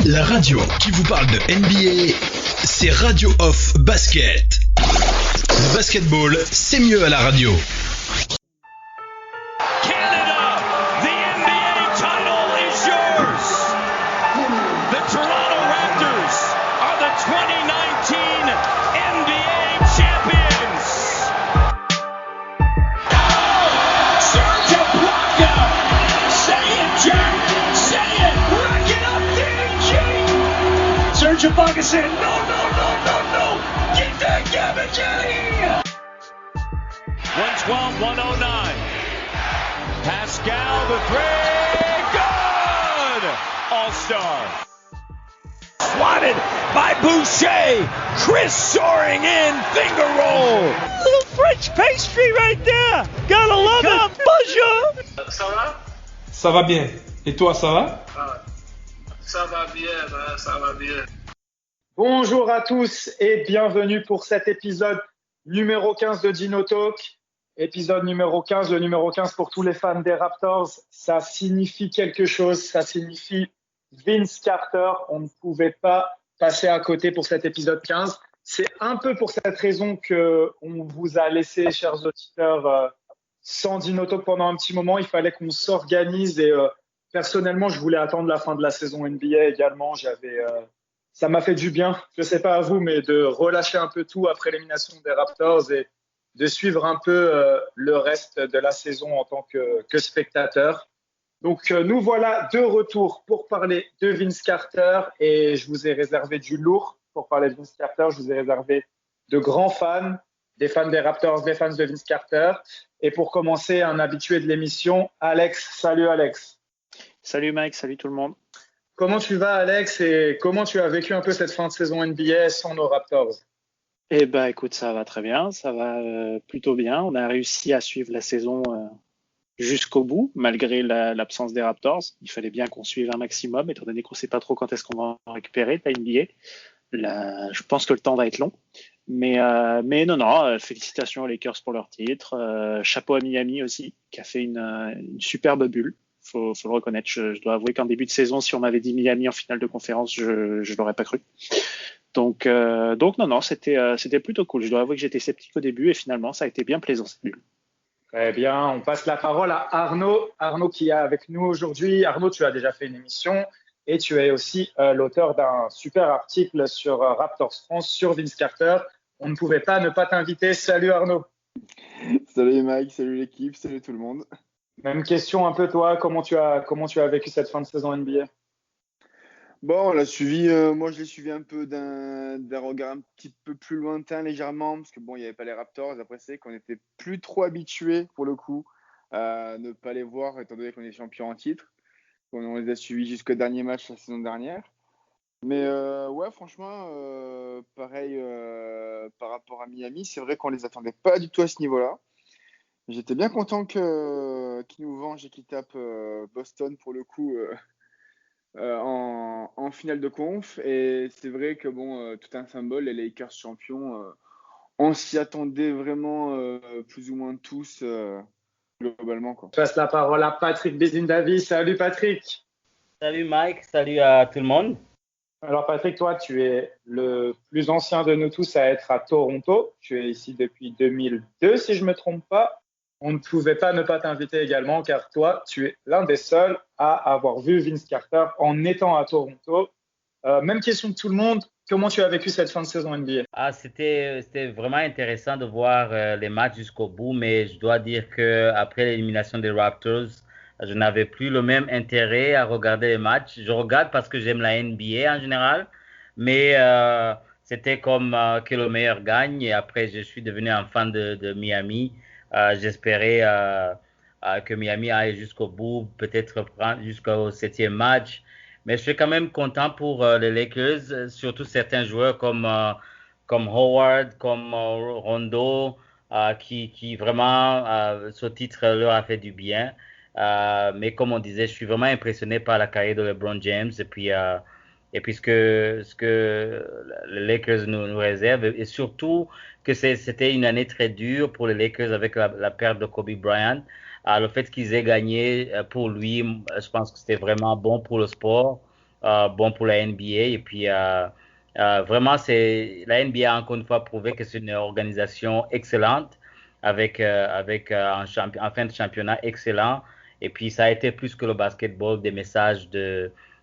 La radio qui vous parle de NBA, c'est Radio Off Basket. Le basketball, c'est mieux à la radio. Canada, the NBA title is yours. The Toronto Raptors are the 2019 NBA champions. Oh! Serge Ibaka! Say it, Jack! Say it! Rack it up, DG! Serge Ibaka said, no! Get that Gabagay! 112-109. Pascal, the three, good! All-star. Swatted by Boucher. Chris soaring in, finger roll. Little French pastry right there. Gotta love it. Bonjour. Ça va? Ça va bien. Et toi, ça va? Ça va bien, hein, ça va bien. Bonjour à tous et bienvenue pour cet épisode numéro 15 de Dino Talk. Épisode numéro 15, le numéro 15 pour tous les fans des Raptors, ça signifie quelque chose, ça signifie Vince Carter. On ne pouvait pas passer à côté pour cet épisode 15. C'est un peu pour cette raison qu'on vous a laissé, chers auditeurs, sans Dino Talk pendant un petit moment. Il fallait qu'on s'organise et personnellement, je voulais attendre la fin de la saison NBA également. Ça m'a fait du bien, je ne sais pas à vous, mais de relâcher un peu tout après l'élimination des Raptors et de suivre un peu le reste de la saison en tant que spectateur. Donc, nous voilà de retour pour parler de Vince Carter et je vous ai réservé du lourd pour parler de Vince Carter. Je vous ai réservé de grands fans, des fans des Raptors, des fans de Vince Carter. Et pour commencer, un habitué de l'émission, Alex. Salut Alex. Salut Mike, salut tout le monde. Comment tu vas Alex et comment tu as vécu un peu cette fin de saison NBA sans nos Raptors? Eh ben, écoute, ça va très bien, ça va plutôt bien. On a réussi à suivre la saison jusqu'au bout, malgré l'absence des Raptors. Il fallait bien qu'on suive un maximum, étant donné qu'on ne sait pas trop quand est-ce qu'on va en récupérer la NBA. Je pense que le temps va être long. Mais non, félicitations aux Lakers pour leur titre. Chapeau à Miami aussi, qui a fait une superbe bulle. Faut le reconnaître. Je dois avouer qu'en début de saison, si on m'avait dit Miami en finale de conférence, je l'aurais pas cru. Donc non, c'était plutôt cool. Je dois avouer que j'étais sceptique au début et finalement, ça a été bien plaisant cette bulle. Très bien, on passe la parole à Arnaud. Arnaud qui est avec nous aujourd'hui. Arnaud, tu as déjà fait une émission et tu es aussi l'auteur d'un super article sur Raptors France, sur Vince Carter. On ne pouvait pas ne pas t'inviter. Salut Arnaud. Salut Mike, salut l'équipe, salut tout le monde. Même question un peu toi, comment tu as vécu cette fin de saison NBA? Bon, on l'a suivi, moi je l'ai suivi un peu d'un regard un petit peu plus lointain légèrement, parce que bon, il n'y avait pas les Raptors. Après, c'est qu'on n'était plus trop habitués pour le coup à ne pas les voir, étant donné qu'on est champion en titre. On les a suivis jusqu'au dernier match la saison dernière. Mais ouais, franchement, pareil par rapport à Miami, c'est vrai qu'on les attendait pas du tout à ce niveau-là. J'étais bien content qu'ils nous vengent et qu'ils tapent Boston pour le coup en finale de conf. Et c'est vrai que bon, tout un symbole, les Lakers champions, on s'y attendait vraiment plus ou moins tous globalement, quoi. Je passe la parole à Patrick Bézindavi. Salut Patrick. Salut Mike, salut à tout le monde. Alors Patrick, toi, tu es le plus ancien de nous tous à être à Toronto. Tu es ici depuis 2002, si je ne me trompe pas. On ne pouvait pas ne pas t'inviter également, car toi, tu es l'un des seuls à avoir vu Vince Carter en étant à Toronto. Même question que tout le monde, comment tu as vécu cette fin de saison NBA? C'était vraiment intéressant de voir les matchs jusqu'au bout, mais je dois dire qu'après l'élimination des Raptors, je n'avais plus le même intérêt à regarder les matchs. Je regarde parce que j'aime la NBA en général, mais c'était comme que le meilleur gagne. Et après, je suis devenu un fan de Miami. J'espérais que Miami aille jusqu'au bout, peut-être jusqu'au 7e match. Mais je suis quand même content pour les Lakers, surtout certains joueurs comme Howard, comme Rondo, qui vraiment, ce titre leur a fait du bien. Mais comme on disait, je suis vraiment impressionné par la carrière de LeBron James et puis ce que les Lakers nous réservent, et surtout que c'était une année très dure pour les Lakers avec la perte de Kobe Bryant. Le fait qu'ils aient gagné pour lui, je pense que c'était vraiment bon pour le sport. bon pour la NBA. Et puis, vraiment, la NBA a encore une fois prouvé que c'est une organisation excellente avec un fin de championnat excellent. Et puis, ça a été plus que le basketball, des messages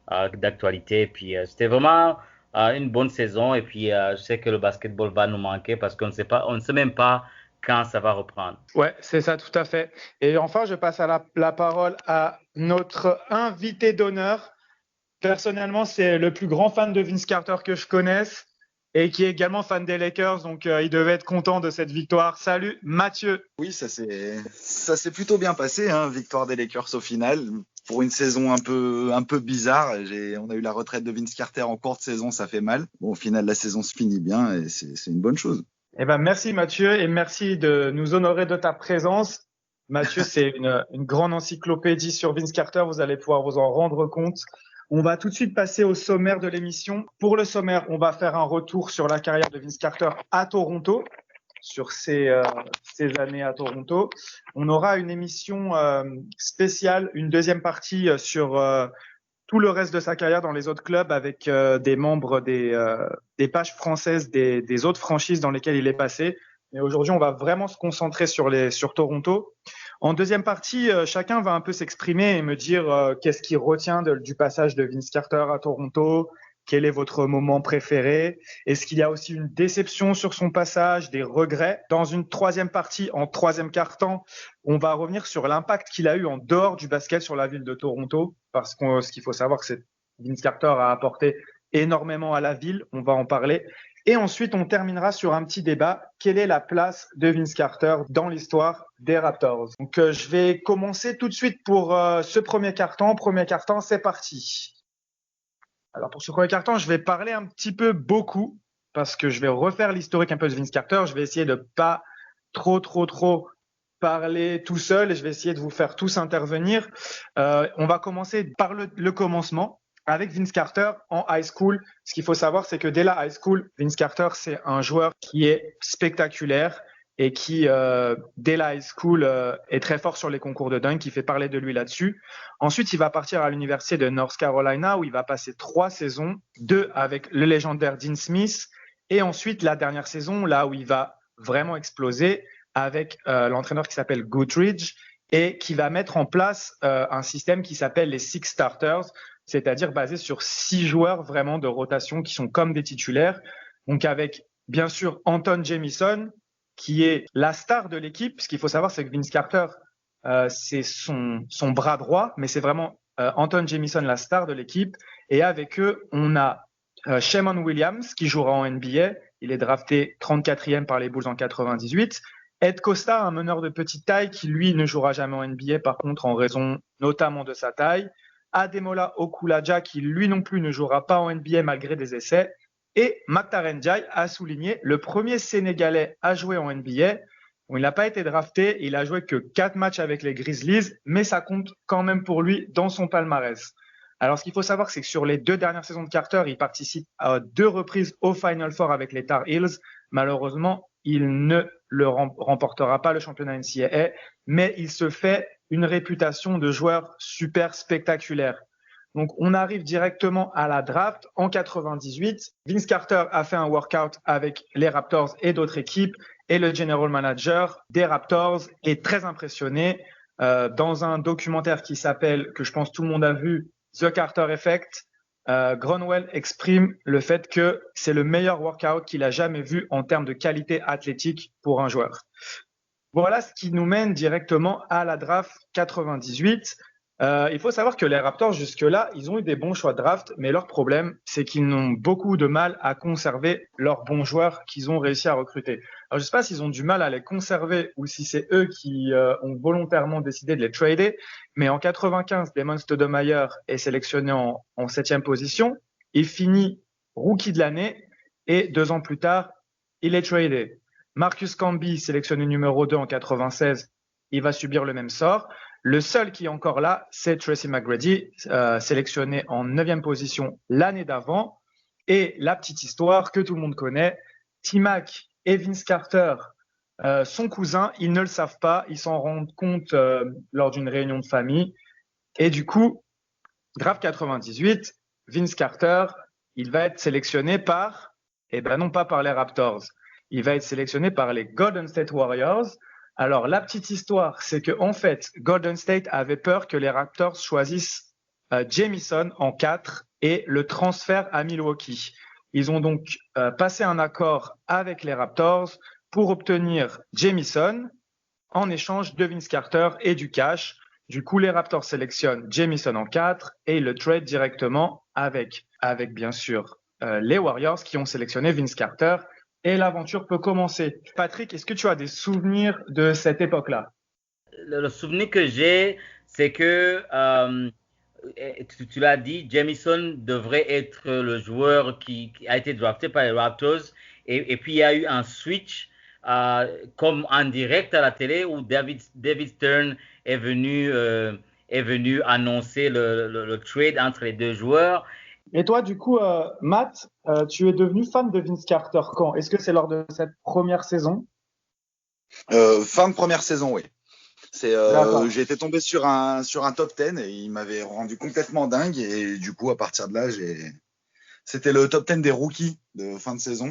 d'actualité. Et puis, c'était vraiment une bonne saison. Et puis, je sais que le basketball va nous manquer parce qu'on ne sait même pas quand ça va reprendre. Ouais, c'est ça, tout à fait. Et enfin, je passe à la parole à notre invité d'honneur. Personnellement, c'est le plus grand fan de Vince Carter que je connaisse et qui est également fan des Lakers. Donc, il devait être content de cette victoire. Salut, Mathieu. Oui, ça s'est plutôt bien passé, hein, victoire des Lakers au final. Pour une saison un peu bizarre, on a eu la retraite de Vince Carter en courte saison, ça fait mal. Bon, au final, la saison se finit bien et c'est une bonne chose. Eh ben, merci Mathieu et merci de nous honorer de ta présence. Mathieu, c'est une grande encyclopédie sur Vince Carter. Vous allez pouvoir vous en rendre compte. On va tout de suite passer au sommaire de l'émission. Pour le sommaire, on va faire un retour sur la carrière de Vince Carter à Toronto, sur ses années à Toronto. On aura une émission spéciale, une deuxième partie sur tout le reste de sa carrière dans les autres clubs avec des membres des pages françaises des autres franchises dans lesquelles il est passé. Mais aujourd'hui, on va vraiment se concentrer sur Toronto. En deuxième partie, chacun va un peu s'exprimer et me dire qu'est-ce qu'il retient du passage de Vince Carter à Toronto, quel est votre moment préféré, est-ce qu'il y a aussi une déception sur son passage, des regrets. Dans une troisième partie, en troisième quart-temps, on va revenir sur l'impact qu'il a eu en dehors du basket sur la ville de Toronto, parce que ce qu'il faut savoir, c'est que Vince Carter a apporté énormément à la ville, on va en parler. Et ensuite, on terminera sur un petit débat. Quelle est la place de Vince Carter dans l'histoire des Raptors? Donc, je vais commencer tout de suite pour ce premier quart-temps. Premier quart-temps, c'est parti. Alors, pour ce premier quart-temps, je vais parler un petit peu beaucoup parce que je vais refaire l'historique un peu de Vince Carter. Je vais essayer de pas trop parler tout seul et je vais essayer de vous faire tous intervenir. On va commencer par le commencement. Avec Vince Carter en high school, ce qu'il faut savoir, c'est que dès la high school, Vince Carter, c'est un joueur qui est spectaculaire et qui, dès la high school, est très fort sur les concours de dunk, qui fait parler de lui là-dessus. Ensuite, il va partir à l'université de North Carolina où il va passer 3 saisons, 2 avec le légendaire Dean Smith et ensuite la dernière saison, là où il va vraiment exploser avec l'entraîneur qui s'appelle Goodridge et qui va mettre en place un système qui s'appelle les Six Starters, c'est-à-dire basé sur 6 joueurs vraiment de rotation qui sont comme des titulaires. Donc avec, bien sûr, Anton Jamison, qui est la star de l'équipe. Ce qu'il faut savoir, c'est que Vince Carter, c'est son bras droit, mais c'est vraiment Anton Jamison, la star de l'équipe. Et avec eux, on a Shammond Williams, qui jouera en NBA. Il est drafté 34e par les Bulls en 98. Ed Costa, un meneur de petite taille, qui lui ne jouera jamais en NBA, par contre, en raison notamment de sa taille. Ademola Okulaja, qui lui non plus ne jouera pas en NBA malgré des essais. Et Mactaren Ndiaye a souligné le premier Sénégalais à jouer en NBA. Bon, il n'a pas été drafté, il a joué que 4 matchs avec les Grizzlies, mais ça compte quand même pour lui dans son palmarès. Alors, ce qu'il faut savoir, c'est que sur les 2 dernières saisons de Carter, il participe à 2 reprises au Final Four avec les Tar Heels. Malheureusement, il ne le remportera pas le championnat NCAA, mais il se fait une réputation de joueur super spectaculaire. Donc, on arrive directement à la draft en 98. Vince Carter a fait un workout avec les Raptors et d'autres équipes et le general manager des Raptors est très impressionné. Dans un documentaire qui s'appelle, que je pense tout le monde a vu, The Carter Effect, Gronwell exprime le fait que c'est le meilleur workout qu'il a jamais vu en termes de qualité athlétique pour un joueur. Voilà ce qui nous mène directement à la draft 98. Il faut savoir que les Raptors, jusque-là, ils ont eu des bons choix de draft, mais leur problème, c'est qu'ils n'ont beaucoup de mal à conserver leurs bons joueurs qu'ils ont réussi à recruter. Alors, je ne sais pas s'ils ont du mal à les conserver ou si c'est eux qui ont volontairement décidé de les trader, mais en 95, Damon Stoudemire est sélectionné en 7e position. Il finit rookie de l'année et 2 ans plus tard, il est tradé. Marcus Camby, sélectionné numéro 2 en 96, il va subir le même sort. Le seul qui est encore là, c'est Tracy McGrady, sélectionné en 9e position l'année d'avant. Et la petite histoire que tout le monde connaît, T-Mac et Vince Carter, son cousin, ils ne le savent pas, ils s'en rendent compte lors d'une réunion de famille. Et du coup, draft 98, Vince Carter, il va être sélectionné par, non pas par les Raptors, il va être sélectionné par les Golden State Warriors. Alors, la petite histoire, c'est que en fait, Golden State avait peur que les Raptors choisissent Jamison en 4 et le transfert à Milwaukee. Ils ont donc passé un accord avec les Raptors pour obtenir Jamison en échange de Vince Carter et du cash. Du coup, les Raptors sélectionnent Jamison en 4 et ils le trade directement avec bien sûr les Warriors qui ont sélectionné Vince Carter. Et l'aventure peut commencer. Patrick, est-ce que tu as des souvenirs de cette époque-là? Le souvenir que j'ai, c'est que tu l'as dit, Jamison devrait être le joueur qui a été drafté par les Raptors. Et puis, il y a eu un switch comme en direct à la télé où David Stern est venu annoncer le trade entre les deux joueurs. Et toi, du coup, Matt, tu es devenu fan de Vince Carter quand? Est-ce que c'est lors de cette première saison? Fin de première saison, oui. J'ai été tombé sur un top 10 et il m'avait rendu complètement dingue. Et du coup, à partir de là, c'était le top 10 des rookies de fin de saison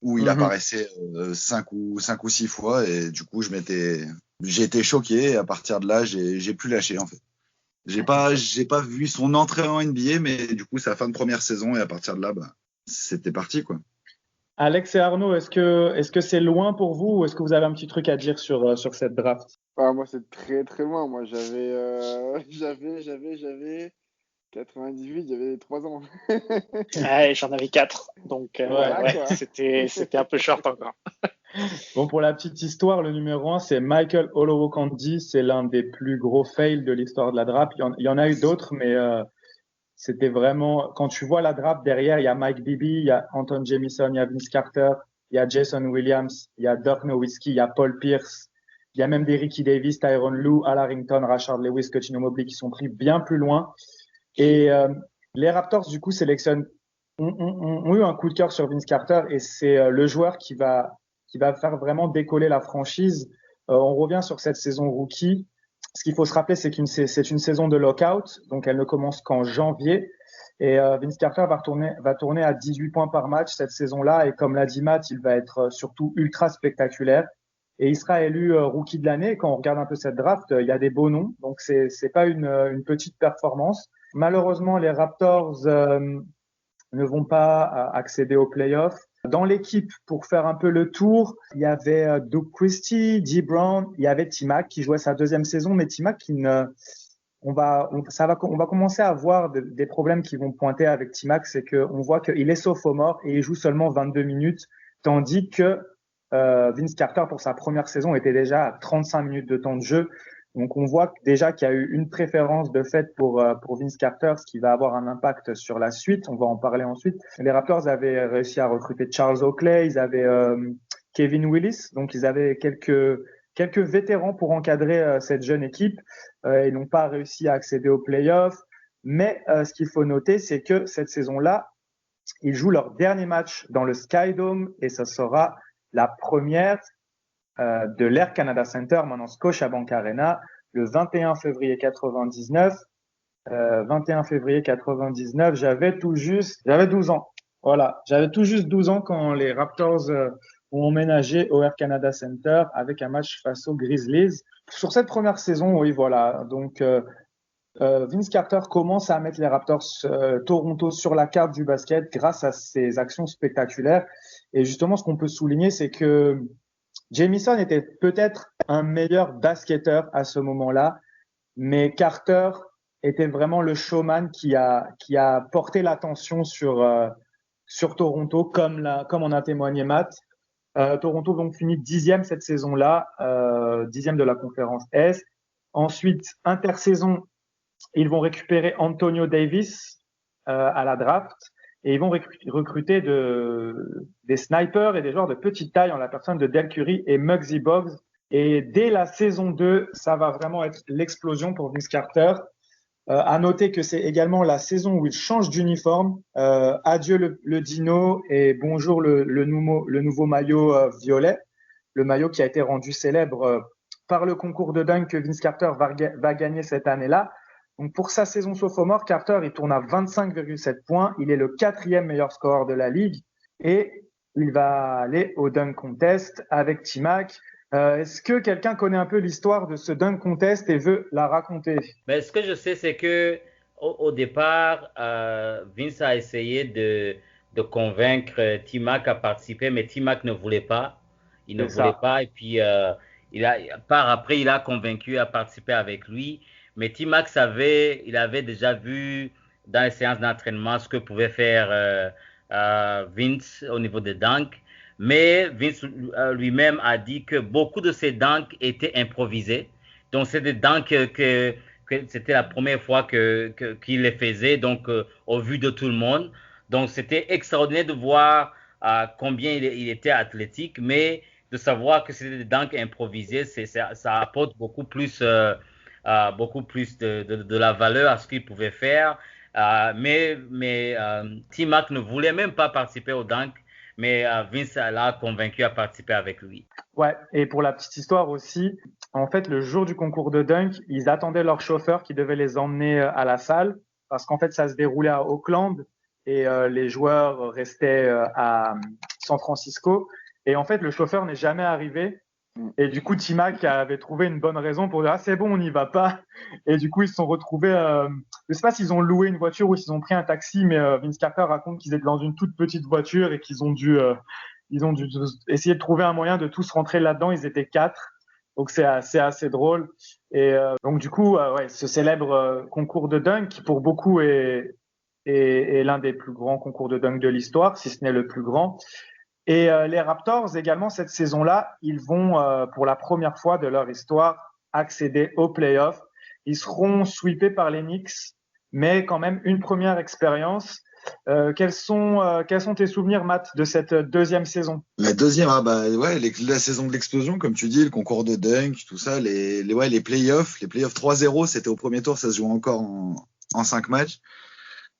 où il apparaissait 5 ou 6 fois. Et du coup, j'ai été choqué. Et à partir de là, j'ai plus lâché, en fait. J'ai pas vu son entrée en NBA, mais du coup, c'est la fin de première saison et à partir de là, c'était parti, quoi. Alex et Arnaud, est-ce que c'est loin pour vous ou est-ce que vous avez un petit truc à dire sur cette draft? Moi, c'est très très loin. Moi, j'avais 98, j'avais 3 ans. Ouais, j'en avais 4. Donc, c'était un peu short encore. Bon, pour la petite histoire, le numéro 1, c'est Michael Olowokandi. C'est l'un des plus gros fails de l'histoire de la draft. Il y en a eu d'autres, mais c'était vraiment… Quand tu vois la draft, derrière, il y a Mike Bibby, il y a Anton Jamison, il y a Vince Carter, il y a Jason Williams, il y a Dirk Nowitzki, il y a Paul Pierce, il y a même des Ricky Davis, Tyronn Lue, Al Harrington, Rashard Lewis, Cuttino Mobley qui sont pris bien plus loin. Et les Raptors, du coup, ont eu un coup de cœur sur Vince Carter et c'est le joueur qui va faire vraiment décoller la franchise. On revient sur cette saison rookie. Ce qu'il faut se rappeler, c'est c'est une saison de lockout, donc elle ne commence qu'en janvier. Et Vince Carter va tourner à 18 points par match cette saison-là. Et comme l'a dit Matt, il va être surtout ultra spectaculaire. Et il sera élu rookie de l'année. Quand on regarde un peu cette draft, il y a des beaux noms. Donc c'est pas une petite performance. Malheureusement, les Raptors ne vont pas accéder aux playoffs. Dans l'équipe, pour faire un peu le tour, il y avait Doug Christie, Dee Brown, il y avait T-Mac qui jouait sa deuxième saison, mais T-Mac on va commencer à voir des problèmes qui vont pointer avec T-Mac, c'est qu'on voit qu'il est sophomore et il joue seulement 22 minutes, tandis que Vince Carter pour sa première saison était déjà à 35 minutes de temps de jeu. Donc on voit déjà qu'il y a eu une préférence de fait pour Vince Carter, ce qui va avoir un impact sur la suite. On va en parler ensuite. Les Raptors avaient réussi à recruter Charles Oakley, ils avaient Kevin Willis, donc ils avaient quelques vétérans pour encadrer cette jeune équipe. Ils n'ont pas réussi à accéder aux playoffs, mais ce qu'il faut noter, c'est que cette saison-là, ils jouent leur dernier match dans le Sky Dome et ça sera la première de l'Air Canada Center, maintenant Scotiabank Arena, le 21 février 99. 21 février 99, j'avais 12 ans. Voilà, j'avais tout juste 12 ans quand les Raptors ont emménagé au Air Canada Center avec un match face aux Grizzlies. Sur cette première saison, oui, voilà. Donc, Vince Carter commence à mettre les Raptors Toronto sur la carte du basket grâce à ses actions spectaculaires. Et justement, ce qu'on peut souligner, c'est que Jamison était peut-être un meilleur basketteur à ce moment-là, mais Carter était vraiment le showman qui a porté l'attention sur Toronto, comme en a témoigné Matt. Toronto donc finit 10e cette saison-là, 10e de la conférence Est. Ensuite, intersaison, ils vont récupérer Antonio Davis à la draft. Et ils vont recruter des snipers et des joueurs de petite taille en la personne de Del Curry et Muggsy Bogues. Et dès la saison 2, ça va vraiment être l'explosion pour Vince Carter. À noter que c'est également la saison où il change d'uniforme. Adieu le dino et bonjour le nouveau maillot violet. Le maillot qui a été rendu célèbre par le concours de dunk que Vince Carter va gagner cette année-là. Donc pour sa saison sophomore, Carter il tourne à 25,7 points. Il est le 4e meilleur scoreur de la ligue et il va aller au dunk contest avec T-Mac. Est-ce que quelqu'un connaît un peu l'histoire de ce dunk contest et veut la raconter? Mais ce que je sais, c'est que au départ, Vince a essayé de convaincre T-Mac à participer, mais T-Mac ne voulait pas. Il ne voulait pas. Et puis, par après, il a convaincu à participer avec lui. Mais T-Mac il avait déjà vu dans les séances d'entraînement ce que pouvait faire Vince au niveau des dunks. Mais Vince lui-même a dit que beaucoup de ces dunks étaient improvisés. Donc, c'est des dunks que c'était la première fois qu'il les faisait, donc au vu de tout le monde. Donc, c'était extraordinaire de voir combien il était athlétique, mais de savoir que c'était des dunks improvisés, ça apporte beaucoup plus de la valeur à ce qu'il pouvait faire. Mais T-Mac ne voulait même pas participer au dunk, mais Vince l'a convaincu à participer avec lui. Ouais, et pour la petite histoire aussi, en fait, le jour du concours de dunk, ils attendaient leur chauffeur qui devait les emmener à la salle parce qu'en fait, ça se déroulait à Oakland et les joueurs restaient à San Francisco. Et en fait, le chauffeur n'est jamais arrivé. Et du coup, T-Mac avait trouvé une bonne raison pour dire « Ah, c'est bon, on n'y va pas ». Et du coup, ils se sont retrouvés… je sais pas s'ils ont loué une voiture ou s'ils ont pris un taxi, mais Vince Carter raconte qu'ils étaient dans une toute petite voiture et qu'ils ont dû essayer de trouver un moyen de tous rentrer là-dedans. Ils étaient 4. Donc, c'est assez drôle. Et donc, du coup, ouais, ce célèbre concours de dunk, qui pour beaucoup est l'un des plus grands concours de dunk de l'histoire, si ce n'est le plus grand. Et les Raptors, également, cette saison-là, ils vont, pour la première fois de leur histoire, accéder aux playoffs. Ils seront sweepés par les Knicks, mais quand même une première expérience. Quels sont tes souvenirs, Matt, de cette deuxième saison? La deuxième, la saison de l'explosion, comme tu dis, le concours de dunk, tout ça, les playoffs. Les playoffs 3-0, c'était au premier tour, ça se joue encore en 5 matchs.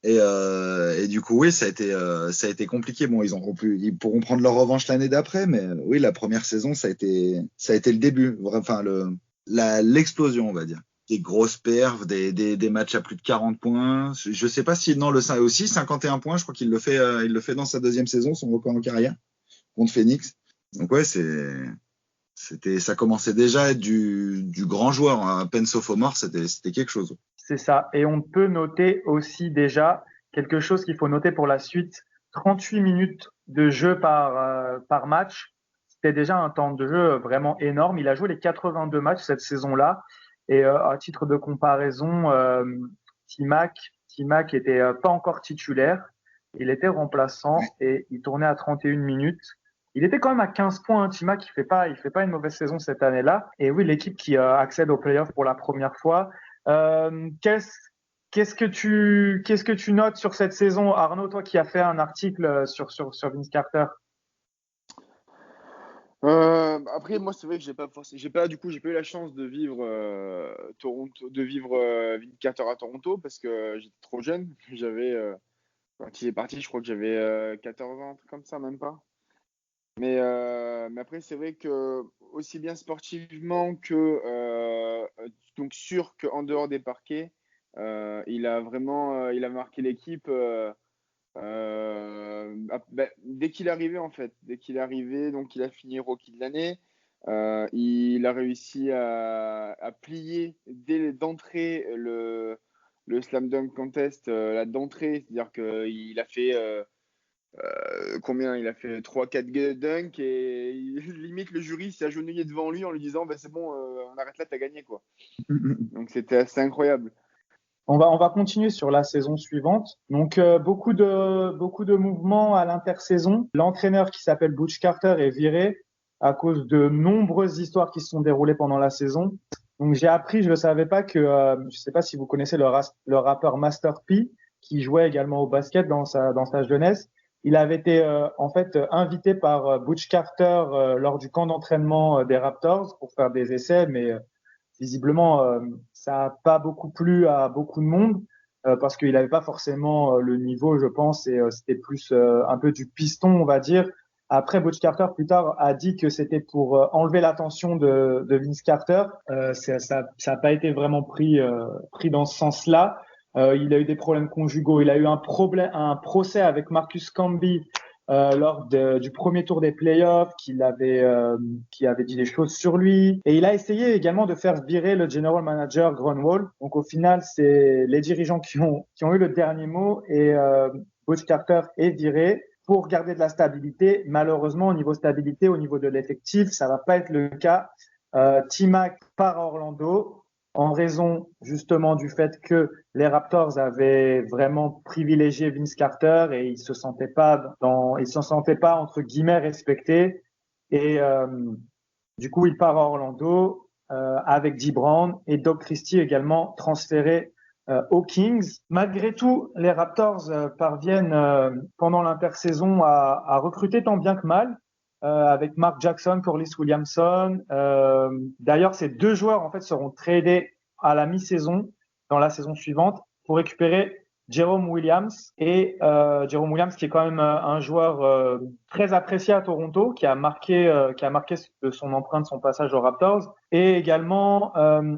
Et du coup, oui, ça a été compliqué. Bon, ils pourront prendre leur revanche l'année d'après, mais oui, la première saison, ça a été le début, enfin l'explosion, on va dire. Des grosses perfs, des matchs à plus de 40 points. Je sais pas si aussi 51 points. Je crois qu'il le fait dans sa deuxième saison, son record en carrière contre Phoenix. Donc ouais, ça commençait déjà à être du grand joueur. À peine sophomore, c'était quelque chose. C'est ça. Et on peut noter aussi déjà quelque chose qu'il faut noter pour la suite. 38 minutes de jeu par match. C'était déjà un temps de jeu vraiment énorme. Il a joué les 82 matchs cette saison-là. Et à titre de comparaison, T-Mac était pas encore titulaire. Il était remplaçant et il tournait à 31 minutes. Il était quand même à 15 points. Hein. T-Mac, il fait pas une mauvaise saison cette année-là. Et oui, l'équipe qui accède aux playoffs pour la première fois. Qu'est-ce que tu notes sur cette saison, Arnaud, toi qui as fait un article sur Vince Carter? Après, moi, c'est vrai que j'ai pas eu la chance de vivre Toronto, Vince Carter à Toronto parce que j'étais trop jeune. Quand il est parti, je crois que j'avais 14 ans, un truc comme ça, même pas. Mais après, c'est vrai que aussi bien sportivement que donc sûr qu'en dehors des parquets, il a marqué l'équipe. Dès qu'il est arrivé, en fait, donc il a fini rookie de l'année. Il a réussi à plier d'entrée le slam dunk contest d'entrée, c'est-à-dire qu'il a fait combien? Il a fait 3-4 dunks et limite le jury s'est agenouillé devant lui en lui disant c'est bon, on arrête là, t'as gagné quoi. Donc c'était assez incroyable. On va continuer sur la saison suivante. Donc beaucoup de mouvements à l'intersaison. L'entraîneur qui s'appelle Butch Carter est viré à cause de nombreuses histoires qui se sont déroulées pendant la saison. Donc j'ai appris, je ne savais pas que je sais pas si vous connaissez le rappeur Master P qui jouait également au basket dans sa jeunesse. Il avait été en fait invité par Butch Carter lors du camp d'entraînement des Raptors pour faire des essais, mais visiblement, ça n'a pas beaucoup plu à beaucoup de monde parce qu'il n'avait pas forcément le niveau, je pense, et c'était plus un peu du piston, on va dire. Après, Butch Carter, plus tard, a dit que c'était pour enlever l'attention de Vince Carter. Ça a pas été vraiment pris dans ce sens-là. Il a eu des problèmes conjugaux. Il a eu un procès avec Marcus Camby lors du premier tour des playoffs, qui avait dit des choses sur lui. Et il a essayé également de faire virer le general manager Grunwald. Donc au final, c'est les dirigeants qui ont eu le dernier mot, et Butch Carter est viré pour garder de la stabilité. Malheureusement, au niveau stabilité, au niveau de l'effectif, ça va pas être le cas. T-Mac part à Orlando en raison justement du fait que les Raptors avaient vraiment privilégié Vince Carter et ils se sentaient pas entre guillemets respectés. Et du coup, il part à Orlando avec Dee Brown et Doug Christie également transféré aux Kings. Malgré tout, les Raptors parviennent pendant l'intersaison à recruter tant bien que mal, avec Mark Jackson, Corliss Williamson. D'ailleurs, ces 2 joueurs en fait seront tradés à la mi-saison dans la saison suivante pour récupérer Jerome Williams, et Jerome Williams qui est quand même un joueur très apprécié à Toronto, qui a marqué de son empreinte son passage aux Raptors, et également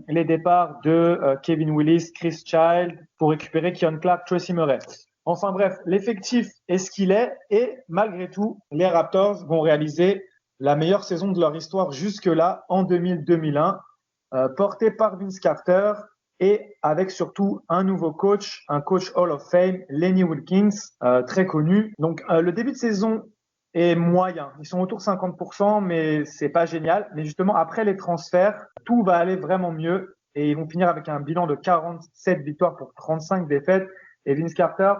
les départs de Kevin Willis, Chris Child pour récupérer Keon Clark, Tracy Murray. Enfin bref, l'effectif est ce qu'il est, et malgré tout, les Raptors vont réaliser la meilleure saison de leur histoire jusque-là en 2000-2001, porté par Vince Carter, et avec surtout un nouveau coach, un coach Hall of Fame, Lenny Wilkins, très connu. Donc le début de saison est moyen. Ils sont autour de 50%, mais c'est pas génial. Mais justement, après les transferts, tout va aller vraiment mieux, et ils vont finir avec un bilan de 47 victoires pour 35 défaites. Et Vince Carter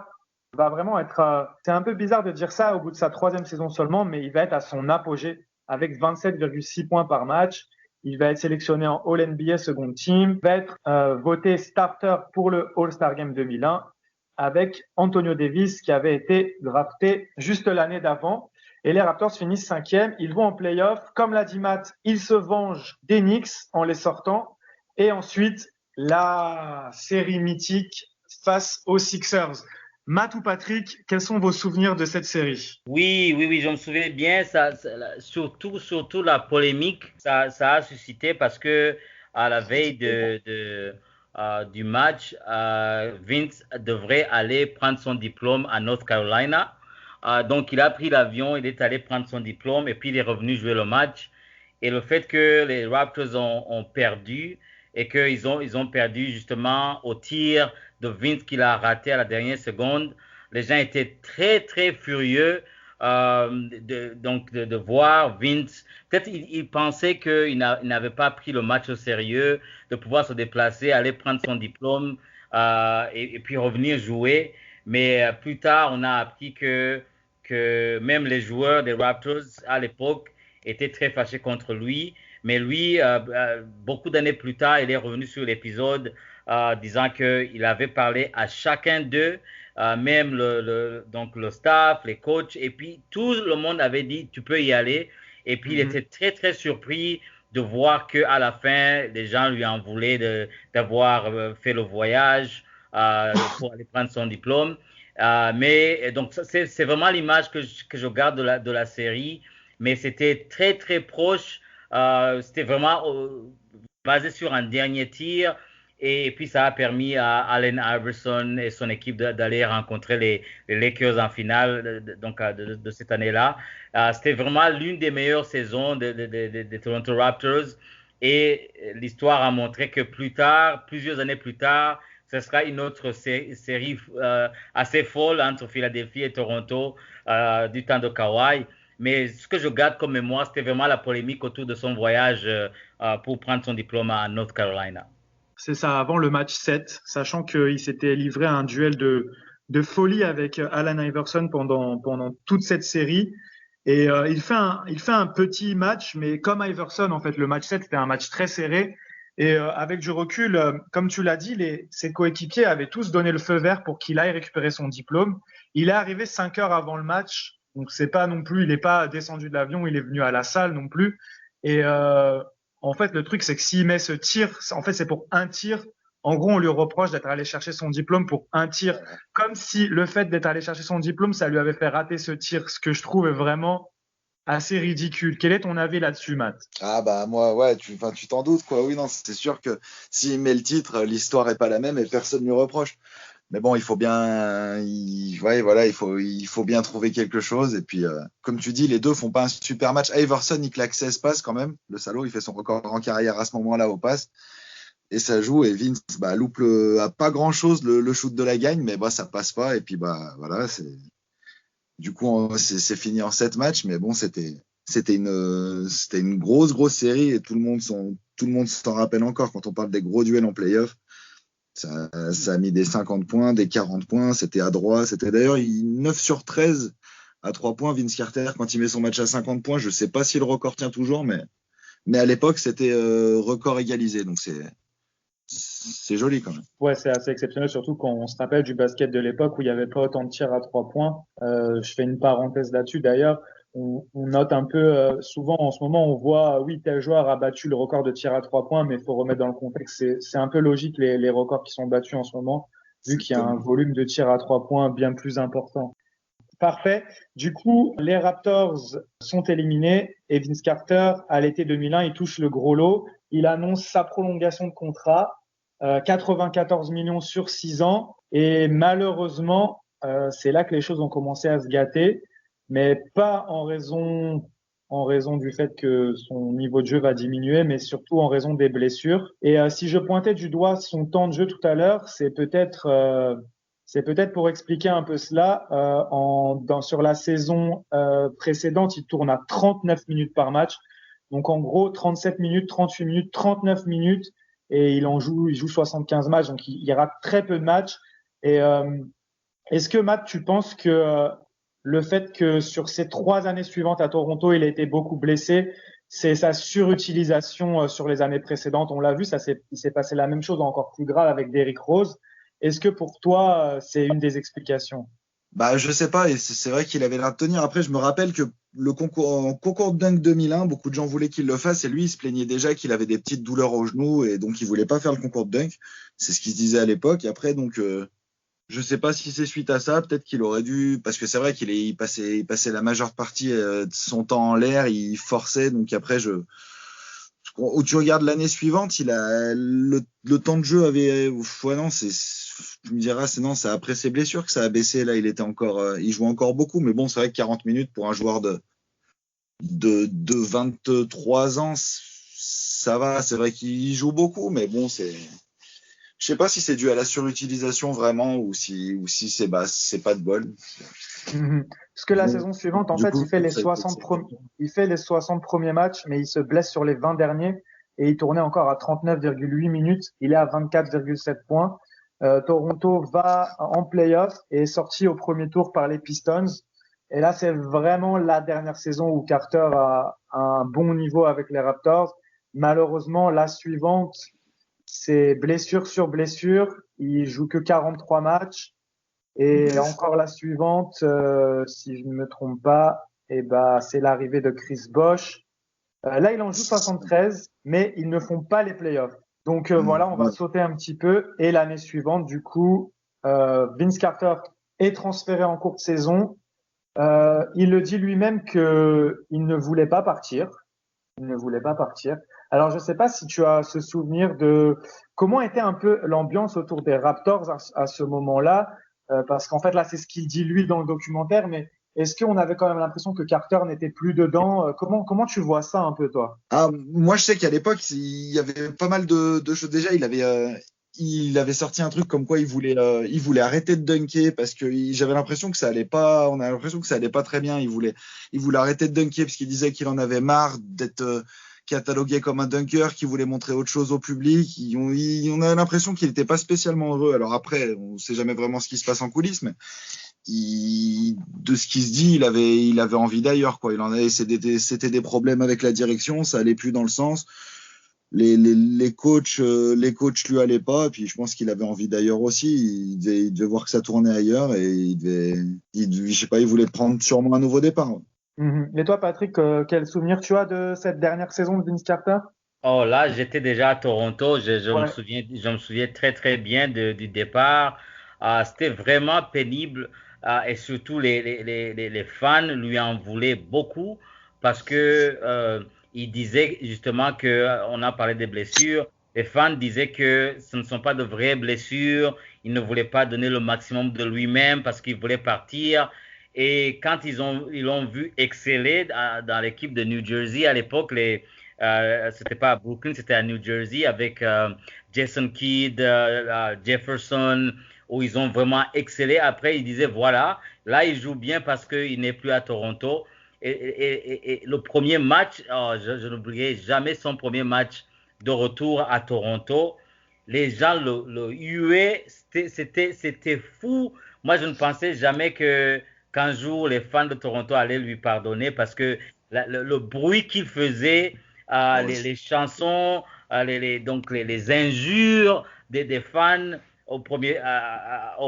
va vraiment être... c'est un peu bizarre de dire ça au bout de sa 3e saison seulement, mais il va être à son apogée avec 27,6 points par match. Il va être sélectionné en All-NBA Second Team, va être voté starter pour le All-Star Game 2001 avec Antonio Davis qui avait été drafté juste l'année d'avant. Et les Raptors finissent 5e, ils vont en play-off. Comme l'a dit Matt, ils se vengent des Knicks en les sortant. Et ensuite, la série mythique face aux Sixers. Matt ou Patrick, quels sont vos souvenirs de cette série? Oui, je me souviens bien. Surtout la polémique, ça a suscité parce que à la veille du match, Vince devrait aller prendre son diplôme à North Carolina. Donc, il a pris l'avion, il est allé prendre son diplôme et puis il est revenu jouer le match. Et le fait que les Raptors ont perdu et qu'ils ont perdu justement au tir de Vince qu'il a raté à la dernière seconde, les gens étaient très, très furieux de voir Vince. Peut-être ils pensaient qu'il n'avait pas pris le match au sérieux, de pouvoir se déplacer, aller prendre son diplôme et puis revenir jouer. Mais plus tard, on a appris que même les joueurs des Raptors à l'époque étaient très fâchés contre lui. Mais lui, beaucoup d'années plus tard, il est revenu sur l'épisode disant qu'il avait parlé à chacun d'eux, même donc le staff, les coachs, et puis tout le monde avait dit tu peux y aller. Et puis il était très très surpris de voir qu'à la fin, les gens lui en voulaient d'avoir fait le voyage pour aller prendre son diplôme. Mais donc c'est vraiment l'image que je garde de la série, mais c'était très très proche. C'était vraiment basé sur un dernier tir, et puis ça a permis à Allen Iverson et son équipe d'aller rencontrer les Lakers en finale de cette année-là. C'était vraiment l'une des meilleures saisons des Toronto Raptors, et l'histoire a montré que plus tard, plusieurs années plus tard, ce sera une autre série assez folle entre Philadelphie et Toronto du temps de Kawhi. Mais ce que je garde comme mémoire, c'était vraiment la polémique autour de son voyage pour prendre son diplôme à North Carolina. C'est ça, avant le match 7, sachant qu'il s'était livré à un duel de folie avec Allen Iverson pendant toute cette série. Et il fait un petit match, mais comme Iverson, en fait, le match 7, c'était un match très serré. Et avec du recul, comme tu l'as dit, ses coéquipiers avaient tous donné le feu vert pour qu'il aille récupérer son diplôme. Il est arrivé 5 heures avant le match. Donc, c'est pas non plus, il n'est pas descendu de l'avion, il est venu à la salle non plus. Et en fait, le truc, c'est que s'il met ce tir, en fait, c'est pour un tir. En gros, on lui reproche d'être allé chercher son diplôme pour un tir. Comme si le fait d'être allé chercher son diplôme, ça lui avait fait rater ce tir. Ce que je trouve est vraiment assez ridicule. Quel est ton avis là-dessus, Matt? Ah bah moi, ouais, tu t'en doutes, quoi. Oui, non, c'est sûr que s'il met le titre, l'histoire est pas la même et personne ne lui reproche. Mais bon, il faut bien, ouais, voilà, il faut bien trouver quelque chose. Et puis, comme tu dis, les deux font pas un super match. Iverson, il claque 16 passes quand même. Le salaud, il fait son record en carrière à ce moment-là aux passes. Et ça joue. Et Vince, bah, loupe à pas grand-chose le shoot de la gagne, mais bah, ça passe pas. Et puis, bah, voilà, du coup, c'est fini en 7 matchs. Mais bon, c'était une grosse série et tout le monde s'en rappelle encore quand on parle des gros duels en playoff. Ça a mis des 50 points, des 40 points, c'était à droit. C'était d'ailleurs 9 sur 13 à 3 points, Vince Carter, quand il met son match à 50 points. Je ne sais pas si le record tient toujours, mais à l'époque, c'était record égalisé. Donc, c'est joli quand même. Ouais, c'est assez exceptionnel, surtout quand on se rappelle du basket de l'époque où il n'y avait pas autant de tirs à 3 points. Je fais une parenthèse là-dessus. D'ailleurs, on note un peu, souvent en ce moment, on voit, oui, tel joueur a battu le record de tirs à 3 points, mais il faut remettre dans le contexte. C'est un peu logique les records qui sont battus en ce moment, vu qu'il y a un volume de tirs à 3 points bien plus important. Parfait. Du coup, les Raptors sont éliminés et Vince Carter, à l'été 2001, il touche le gros lot. Il annonce sa prolongation de contrat, 94 millions sur 6 ans. Et malheureusement, c'est là que les choses ont commencé à se gâter, mais pas en raison du fait que son niveau de jeu va diminuer, mais surtout en raison des blessures. Et si je pointais du doigt son temps de jeu tout à l'heure, c'est peut-être pour expliquer un peu cela. Sur la saison précédente, il tourne à 39 minutes par match. Donc en gros, 37 minutes, 38 minutes, 39 minutes. Et il joue 75 matchs. Donc il rate très peu de matchs. Et est-ce que, Matt, tu penses que le fait que sur ces 3 années suivantes à Toronto, il a été beaucoup blessé, c'est sa surutilisation sur les années précédentes? On l'a vu, il s'est passé la même chose encore plus grave avec Derrick Rose. Est-ce que pour toi, c'est une des explications? Bah, je sais pas, et c'est vrai qu'il avait l'air de tenir. Après, je me rappelle que en concours de dunk 2001, beaucoup de gens voulaient qu'il le fasse, et lui, il se plaignait déjà qu'il avait des petites douleurs au genou, et donc il voulait pas faire le concours de dunk. C'est ce qu'il se disait à l'époque. Et après, donc, je sais pas si c'est suite à ça, peut-être qu'il aurait dû, parce que c'est vrai il passait la majeure partie de son temps en l'air, il forçait, donc après, où tu regardes l'année suivante, il a le temps de jeu avait, ouais, non, tu me diras, c'est après ses blessures que ça a baissé. Là, il joue encore beaucoup, mais bon, c'est vrai que 40 minutes pour un joueur de 23 ans, ça va. C'est vrai qu'il joue beaucoup, mais bon, je sais pas si c'est dû à la surutilisation vraiment ou si c'est pas de bol. Parce que la saison suivante, en fait, il fait les 60 premiers matchs, mais il se blesse sur les 20 derniers et il tournait encore à 39,8 minutes. Il est à 24,7 points. Toronto va en playoff et est sorti au premier tour par les Pistons. Et là, c'est vraiment la dernière saison où Carter a un bon niveau avec les Raptors. Malheureusement, la suivante, c'est blessure sur blessure. Il joue que 43 matchs. Et encore la suivante, si je ne me trompe pas, c'est l'arrivée de Chris Bosh. Là, il en joue 73, mais ils ne font pas les playoffs. Donc voilà, on va sauter un petit peu. Et l'année suivante, du coup, Vince Carter est transféré en cours de saison. Il le dit lui-même qu'il ne voulait pas partir. Il ne voulait pas partir. Alors, je ne sais pas si tu as ce souvenir de comment était un peu l'ambiance autour des Raptors à ce moment-là. Parce qu'en fait, là, c'est ce qu'il dit lui dans le documentaire, mais est-ce qu'on avait quand même l'impression que Carter n'était plus dedans? Comment tu vois ça un peu, toi? Moi, je sais qu'à l'époque, il y avait pas mal de choses. Déjà, il avait sorti un truc comme quoi il voulait arrêter de dunker parce que j'avais l'impression que ça allait pas. On a l'impression que ça allait pas très bien. Il voulait arrêter de dunker parce qu'il disait qu'il en avait marre d'être catalogué comme un dunker, qui voulait montrer autre chose au public. On a l'impression qu'il n'était pas spécialement heureux. Alors après, on ne sait jamais vraiment ce qui se passe en coulisses, mais de ce qui se dit, il avait envie d'ailleurs, quoi. C'était des problèmes avec la direction, ça allait plus dans le sens. Les coachs lui allaient pas, et puis je pense qu'il avait envie d'ailleurs aussi. Il devait voir que ça tournait ailleurs, et je sais pas, il voulait prendre sûrement un nouveau départ. Et toi, Patrick, quel souvenir tu as de cette dernière saison de Vince Carter? Oh là, j'étais déjà à Toronto. Je me souviens très très bien du départ. C'était vraiment pénible et surtout les fans lui en voulaient beaucoup parce que il disait justement on a parlé des blessures. Les fans disaient que ce ne sont pas de vraies blessures. Il ne voulait pas donner le maximum de lui-même parce qu'il voulait partir. Et quand ils l'ont vu exceller dans l'équipe de New Jersey à l'époque, c'était pas à Brooklyn, c'était à New Jersey avec Jason Kidd, Jefferson, où ils ont vraiment excellé. Après, ils disaient voilà, là il joue bien parce qu'il n'est plus à Toronto. Et le premier match, je n'oublierai jamais son premier match de retour à Toronto. Les gens le huaient, c'était fou. Moi, je ne pensais jamais qu'un jour les fans de Toronto allaient lui pardonner parce que le bruit qu'il faisait, les chansons, donc les injures des fans au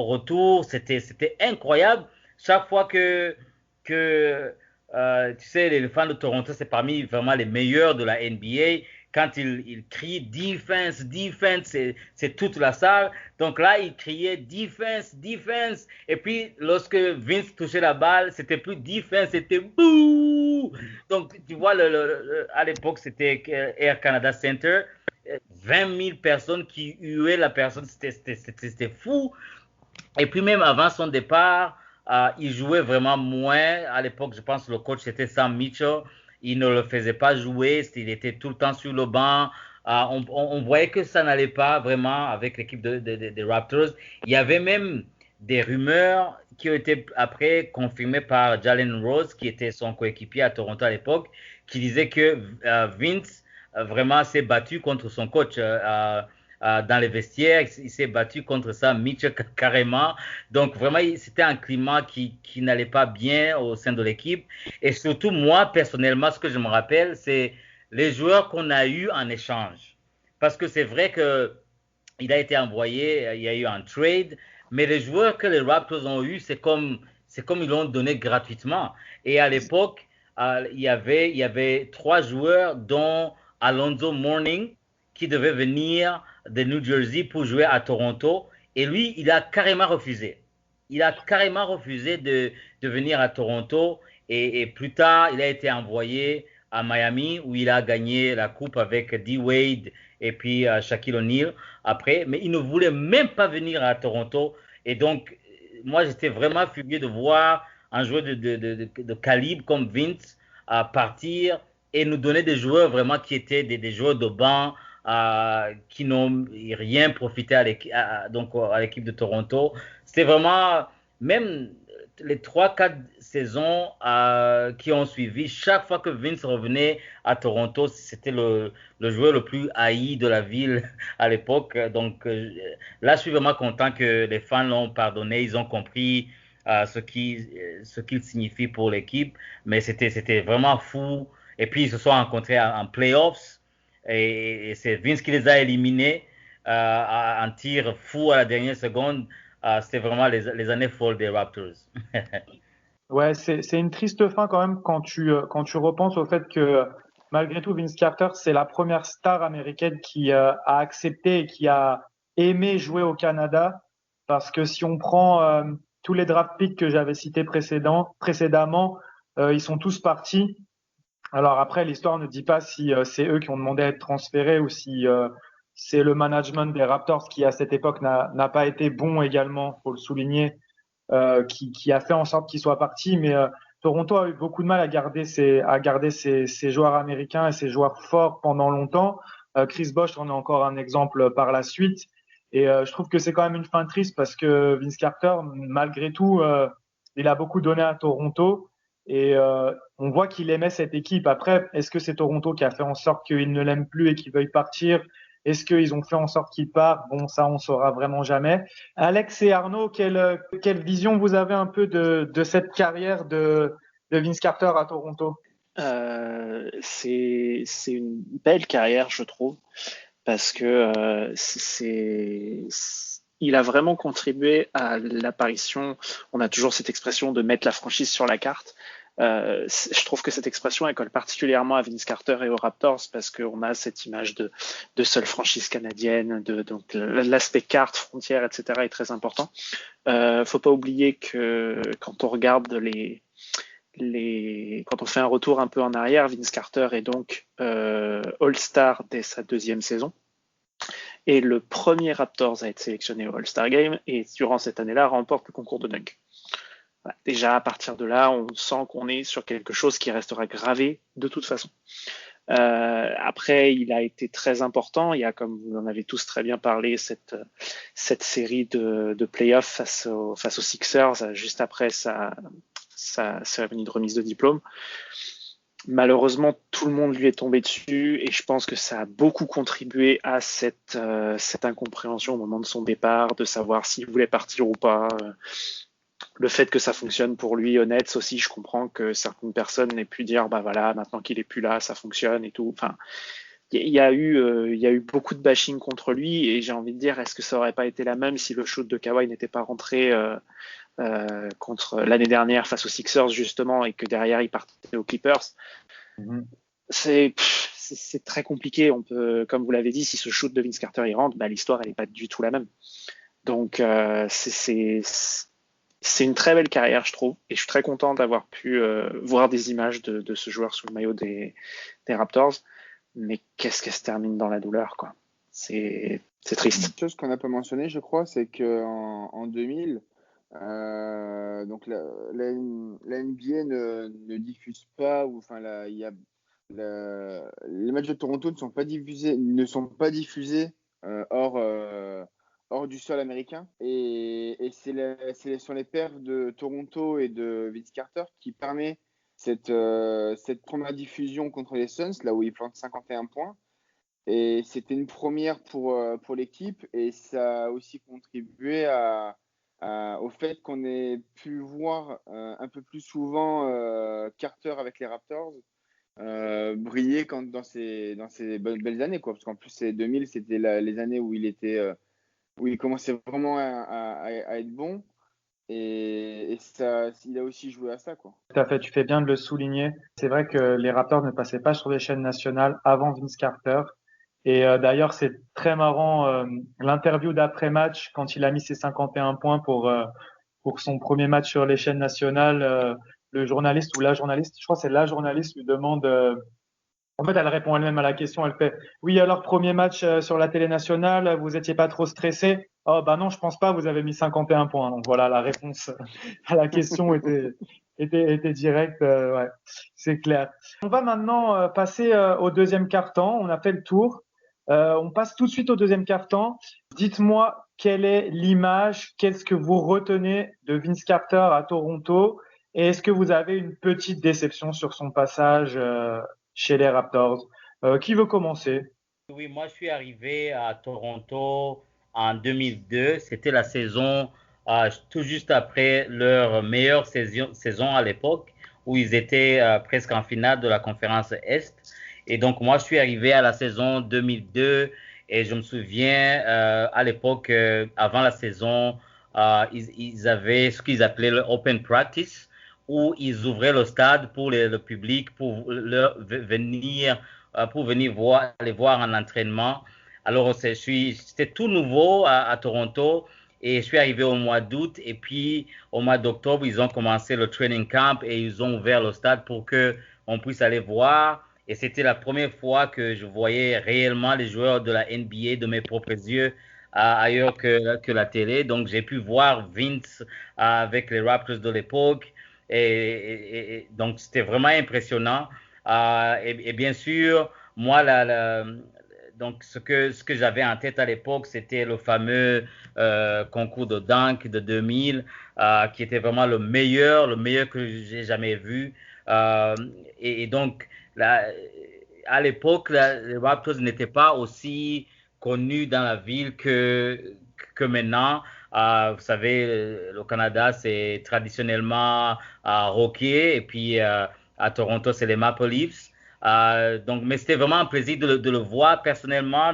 retour, c'était incroyable. Chaque fois que tu sais, les fans de Toronto, c'est parmi vraiment les meilleurs de la NBA. Quand ils crient defense, defense, c'est toute la salle. Donc là, ils criaient defense, defense. Et puis, lorsque Vince touchait la balle, c'était plus defense, c'était bouh. Donc, tu vois, à l'époque, c'était Air Canada Center. 20 000 personnes qui huaient la personne, c'était fou. Et puis, même avant son départ, il jouait vraiment moins. À l'époque, je pense que le coach, c'était Sam Mitchell. Il ne le faisait pas jouer, il était tout le temps sur le banc. On voyait que ça n'allait pas vraiment avec l'équipe des Raptors. Il y avait même des rumeurs qui ont été après confirmées par Jalen Rose, qui était son coéquipier à Toronto à l'époque, qui disait que Vince vraiment s'est battu contre son coach dans les vestiaires. Il s'est battu contre ça, Mitchell carrément. Donc vraiment, c'était un climat qui n'allait pas bien au sein de l'équipe. Et surtout, moi, personnellement, ce que je me rappelle, c'est les joueurs qu'on a eus en échange. Parce que c'est vrai qu'il a été envoyé, il y a eu un trade, mais les joueurs que les Raptors ont eus, c'est comme ils l'ont donné gratuitement. Et à l'époque, il y avait 3 joueurs, dont Alonzo Mourning, qui devait venir de New Jersey pour jouer à Toronto. Et lui, il a carrément refusé. Il a carrément refusé de venir à Toronto. Et plus tard, il a été envoyé à Miami, où il a gagné la coupe avec D-Wade et puis Shaquille O'Neal après. Mais il ne voulait même pas venir à Toronto. Et donc, moi, j'étais vraiment furieux de voir un joueur de calibre comme Vince partir et nous donner des joueurs vraiment qui étaient des joueurs de banc, qui n'ont rien profité à l'équipe de Toronto. C'était vraiment, même les 3-4 saisons qui ont suivi, chaque fois que Vince revenait à Toronto, c'était le joueur le plus haï de la ville à l'époque. Donc là, je suis vraiment content que les fans l'ont pardonné, ils ont compris ce qu'il signifie pour l'équipe, mais c'était vraiment fou. Et puis ils se sont rencontrés en playoffs. Et c'est Vince qui les a éliminés en tir fou à la dernière seconde. C'était vraiment les années folles des Raptors. Ouais, c'est une triste fin quand même quand tu repenses au fait que malgré tout, Vince Carter, c'est la première star américaine qui a accepté et qui a aimé jouer au Canada. Parce que si on prend tous les draft picks que j'avais cités précédemment, ils sont tous partis. Alors après, l'histoire ne dit pas si c'est eux qui ont demandé à être transférés ou si c'est le management des Raptors qui, à cette époque, n'a pas été bon également, faut le souligner, qui a fait en sorte qu'ils soient partis. Mais Toronto a eu beaucoup de mal à garder ses joueurs américains et ses joueurs forts pendant longtemps. Chris Bosh en est encore un exemple par la suite. Et je trouve que c'est quand même une fin triste parce que Vince Carter, malgré tout, il a beaucoup donné à Toronto. Et on voit qu'il aimait cette équipe. Après, est-ce que c'est Toronto qui a fait en sorte qu'il ne l'aime plus et qu'il veuille partir? Est-ce qu'ils ont fait en sorte qu'il parte? Bon, ça, on saura vraiment jamais. Alex et Arnaud, quelle vision vous avez un peu de cette carrière de Vince Carter à Toronto? C'est une belle carrière, je trouve, parce que il a vraiment contribué à l'apparition. On a toujours cette expression de mettre la franchise sur la carte. Je trouve que cette expression elle colle particulièrement à Vince Carter et aux Raptors parce qu'on a cette image de seule franchise canadienne, donc l'aspect carte, frontière, etc. est très important. Faut pas oublier que quand on regarde quand on fait un retour un peu en arrière, Vince Carter est donc All-Star dès sa 2e saison. Et le premier Raptors à être sélectionné au All-Star Game, et durant cette année-là, remporte le concours de dunk. Voilà. Déjà, à partir de là, on sent qu'on est sur quelque chose qui restera gravé de toute façon. Après, il a été très important. Il y a, comme vous en avez tous très bien parlé, cette série de playoffs face aux Sixers, juste après sa cérémonie de remise de diplôme. Malheureusement, tout le monde lui est tombé dessus et je pense que ça a beaucoup contribué à cette incompréhension au moment de son départ, de savoir s'il voulait partir ou pas. Le fait que ça fonctionne pour lui au Nets aussi, je comprends que certaines personnes n'aient pu dire bah voilà, maintenant qu'il est plus là, ça fonctionne et tout. Enfin, il y a eu beaucoup de bashing contre lui et j'ai envie de dire, est-ce que ça aurait pas été la même si le shoot de Kawhi n'était pas rentré contre l'année dernière face aux Sixers justement et que derrière il partait aux Clippers. C'est très compliqué. On peut, comme vous l'avez dit, si ce shoot de Vince Carter y rentre, bah, l'histoire elle est pas du tout la même. Donc c'est une très belle carrière, je trouve, et je suis très content d'avoir pu voir des images de ce joueur sous le maillot des Raptors. Mais qu'est-ce qu'elle se termine dans la douleur, quoi. C'est triste. Une chose qu'on n'a pas mentionné, je crois, c'est qu'en 2000, donc la NBA ne diffuse pas, ou enfin les matchs de Toronto ne sont pas diffusés hors du sol américain, et ce sont les perfs de Toronto et de Vince Carter qui permet cette première diffusion contre les Suns, là où il plante 51 points. Et c'était une première pour l'équipe, et ça a aussi contribué au fait qu'on ait pu voir un peu plus souvent Carter avec les Raptors briller dans ces belles années, quoi. Parce qu'en plus, 2000, c'était les années où il commençait vraiment à être bon. Et ça, il a aussi joué à ça, quoi. Tout à fait, tu fais bien de le souligner. C'est vrai que les Raptors ne passaient pas sur les chaînes nationales avant Vince Carter. Et d'ailleurs, c'est très marrant, l'interview d'après-match, quand il a mis ses 51 points pour son premier match sur les chaînes nationales, le journaliste ou la journaliste, je crois que c'est la journaliste, lui demande... en fait, elle répond elle-même à la question. Elle fait « Oui, alors, premier match sur la télé nationale, vous étiez pas trop stressé ?» « Oh, bah non, je pense pas, vous avez mis 51 points. » Donc voilà, la réponse à la question était directe. Ouais, c'est clair. On va maintenant passer au deuxième quart-temps. On a fait le tour. On passe tout de suite au deuxième quart-temps. Dites-moi quelle est l'image, qu'est-ce que vous retenez de Vince Carter à Toronto, et est-ce que vous avez une petite déception sur son passage chez les Raptors? Qui veut commencer? Oui, moi je suis arrivé à Toronto en 2002. C'était la saison tout juste après leur meilleure saison à l'époque, où ils étaient presque en finale de la conférence Est. Et donc moi je suis arrivé à la saison 2002 et je me souviens à l'époque, avant la saison, ils avaient ce qu'ils appelaient le Open Practice, où ils ouvraient le stade pour le public pour venir aller voir un entraînement. Alors, c'était tout nouveau à Toronto et je suis arrivé au mois d'août et puis au mois d'octobre, ils ont commencé le training camp et ils ont ouvert le stade pour qu'on puisse aller voir. Et c'était la première fois que je voyais réellement les joueurs de la NBA de mes propres yeux ailleurs que la télé. Donc, j'ai pu voir Vince avec les Raptors de l'époque et donc c'était vraiment impressionnant. Et bien sûr, moi, donc ce que j'avais en tête à l'époque, c'était le fameux concours de dunk de 2000, qui était vraiment le meilleur que j'ai jamais vu. Et donc, à l'époque, les Raptors n'étaient pas aussi connus dans la ville que maintenant. Vous savez, le Canada, c'est traditionnellement hockey, et puis à Toronto, c'est les Maple Leafs. Donc, mais c'était vraiment un plaisir de le voir personnellement.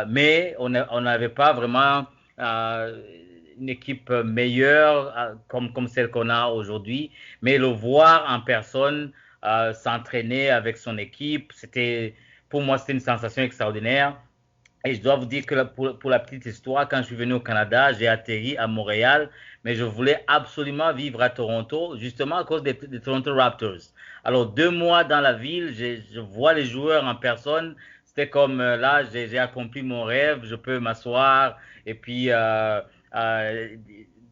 Mais on n'avait pas vraiment une équipe meilleure comme celle qu'on a aujourd'hui. Mais le voir en personne s'entraîner avec son équipe, pour moi, c'était une sensation extraordinaire. Et je dois vous dire que pour la petite histoire, quand je suis venu au Canada, j'ai atterri à Montréal, mais je voulais absolument vivre à Toronto, justement à cause des Toronto Raptors. Alors, 2 mois dans la ville, je vois les joueurs en personne. C'était comme là, j'ai accompli mon rêve, je peux m'asseoir et puis euh,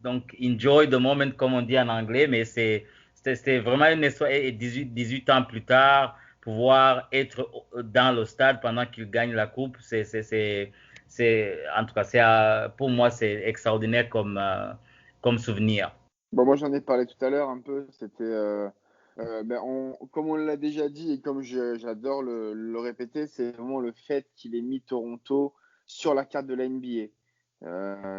donc enjoy the moment comme on dit en anglais, mais c'était vraiment une histoire. Et 18 ans plus tard, pouvoir être dans le stade pendant qu'il gagne la coupe, en tout cas, pour moi, c'est extraordinaire comme souvenir. Bon, moi, j'en ai parlé tout à l'heure un peu. C'était, comme on l'a déjà dit et comme j'adore le répéter, c'est vraiment le fait qu'il ait mis Toronto sur la carte de la NBA.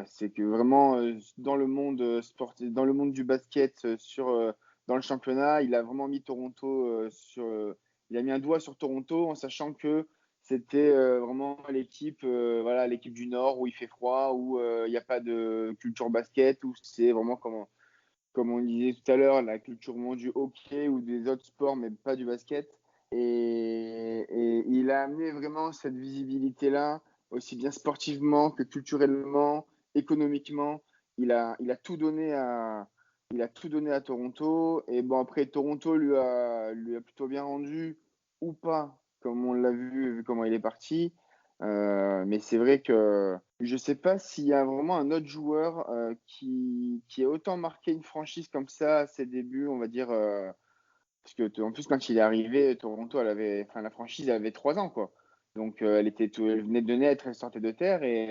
C'est que vraiment, dans le monde sportif, dans le monde du basket, dans le championnat, il a vraiment mis Toronto il a mis un doigt sur Toronto en sachant que c'était vraiment l'équipe voilà, l'équipe du Nord où il fait froid, où il n'y a pas de culture basket, où c'est vraiment comme on disait tout à l'heure, la culture du hockey ou des autres sports, mais pas du basket. Et il a amené vraiment cette visibilité-là, aussi bien sportivement que culturellement, économiquement. Il a tout donné à Toronto. Et bon, après, Toronto lui a plutôt bien rendu, ou pas, comme on l'a vu comment il est parti. Mais c'est vrai que je ne sais pas s'il y a vraiment un autre joueur qui a autant marqué une franchise comme ça à ses débuts, on va dire. Parce que en plus, quand il est arrivé, Toronto, la franchise elle avait 3 ans, quoi. Donc, elle venait de naître, elle sortait de terre. Et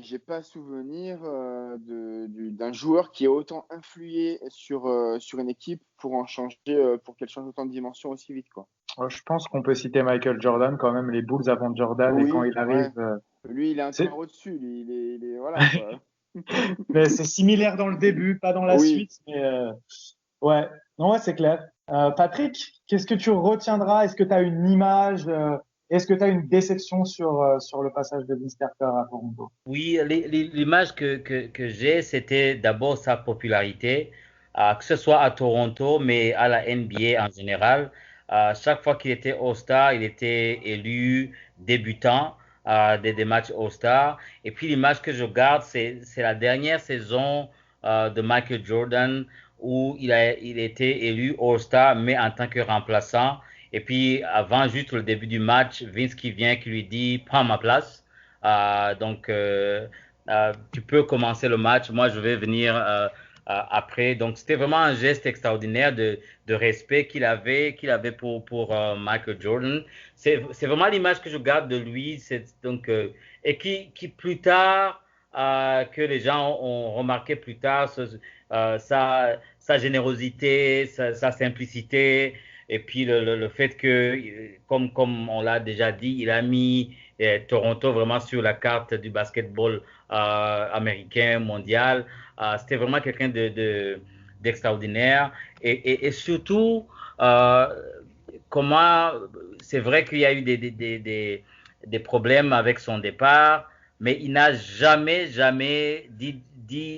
j'ai pas souvenir d'un joueur qui a autant influé sur une équipe pour qu'elle change autant de dimension aussi vite, quoi. Je pense qu'on peut citer Michael Jordan quand même, les Bulls avant Jordan, et quand Oui, il arrive. ouais. Lui, il est C'est- encore au-dessus. Lui, voilà, quoi. Mais c'est similaire dans le début, pas dans la Oui. suite. Mais ouais, non, ouais, c'est clair. Patrick, qu'est-ce que tu retiendras? Est-ce que tu as une image? Est-ce que tu as une déception sur le passage de Vince Carter à Toronto? Oui, l'image que j'ai, c'était d'abord sa popularité, que ce soit à Toronto, mais à la NBA en général. Chaque fois qu'il était All-Star, il était élu débutant des matchs All-Star. Et puis l'image que je garde, c'est la dernière saison de Michael Jordan où il était élu All-Star, mais en tant que remplaçant. Et puis avant juste le début du match, Vince qui vient, qui lui dit, prends ma place. Tu peux commencer le match. Moi, je vais venir après. Donc, c'était vraiment un geste extraordinaire de respect qu'il avait pour Michael Jordan. C'est vraiment l'image que je garde de lui. Et qui plus tard, que les gens ont remarqué plus tard, sa générosité, sa simplicité. Et puis le fait que, comme on l'a déjà dit, il a mis Toronto vraiment sur la carte du basketball américain, mondial. C'était vraiment quelqu'un d'extraordinaire. Et surtout, euh, comment c'est vrai qu'il y a eu des problèmes avec son départ, mais il n'a jamais dit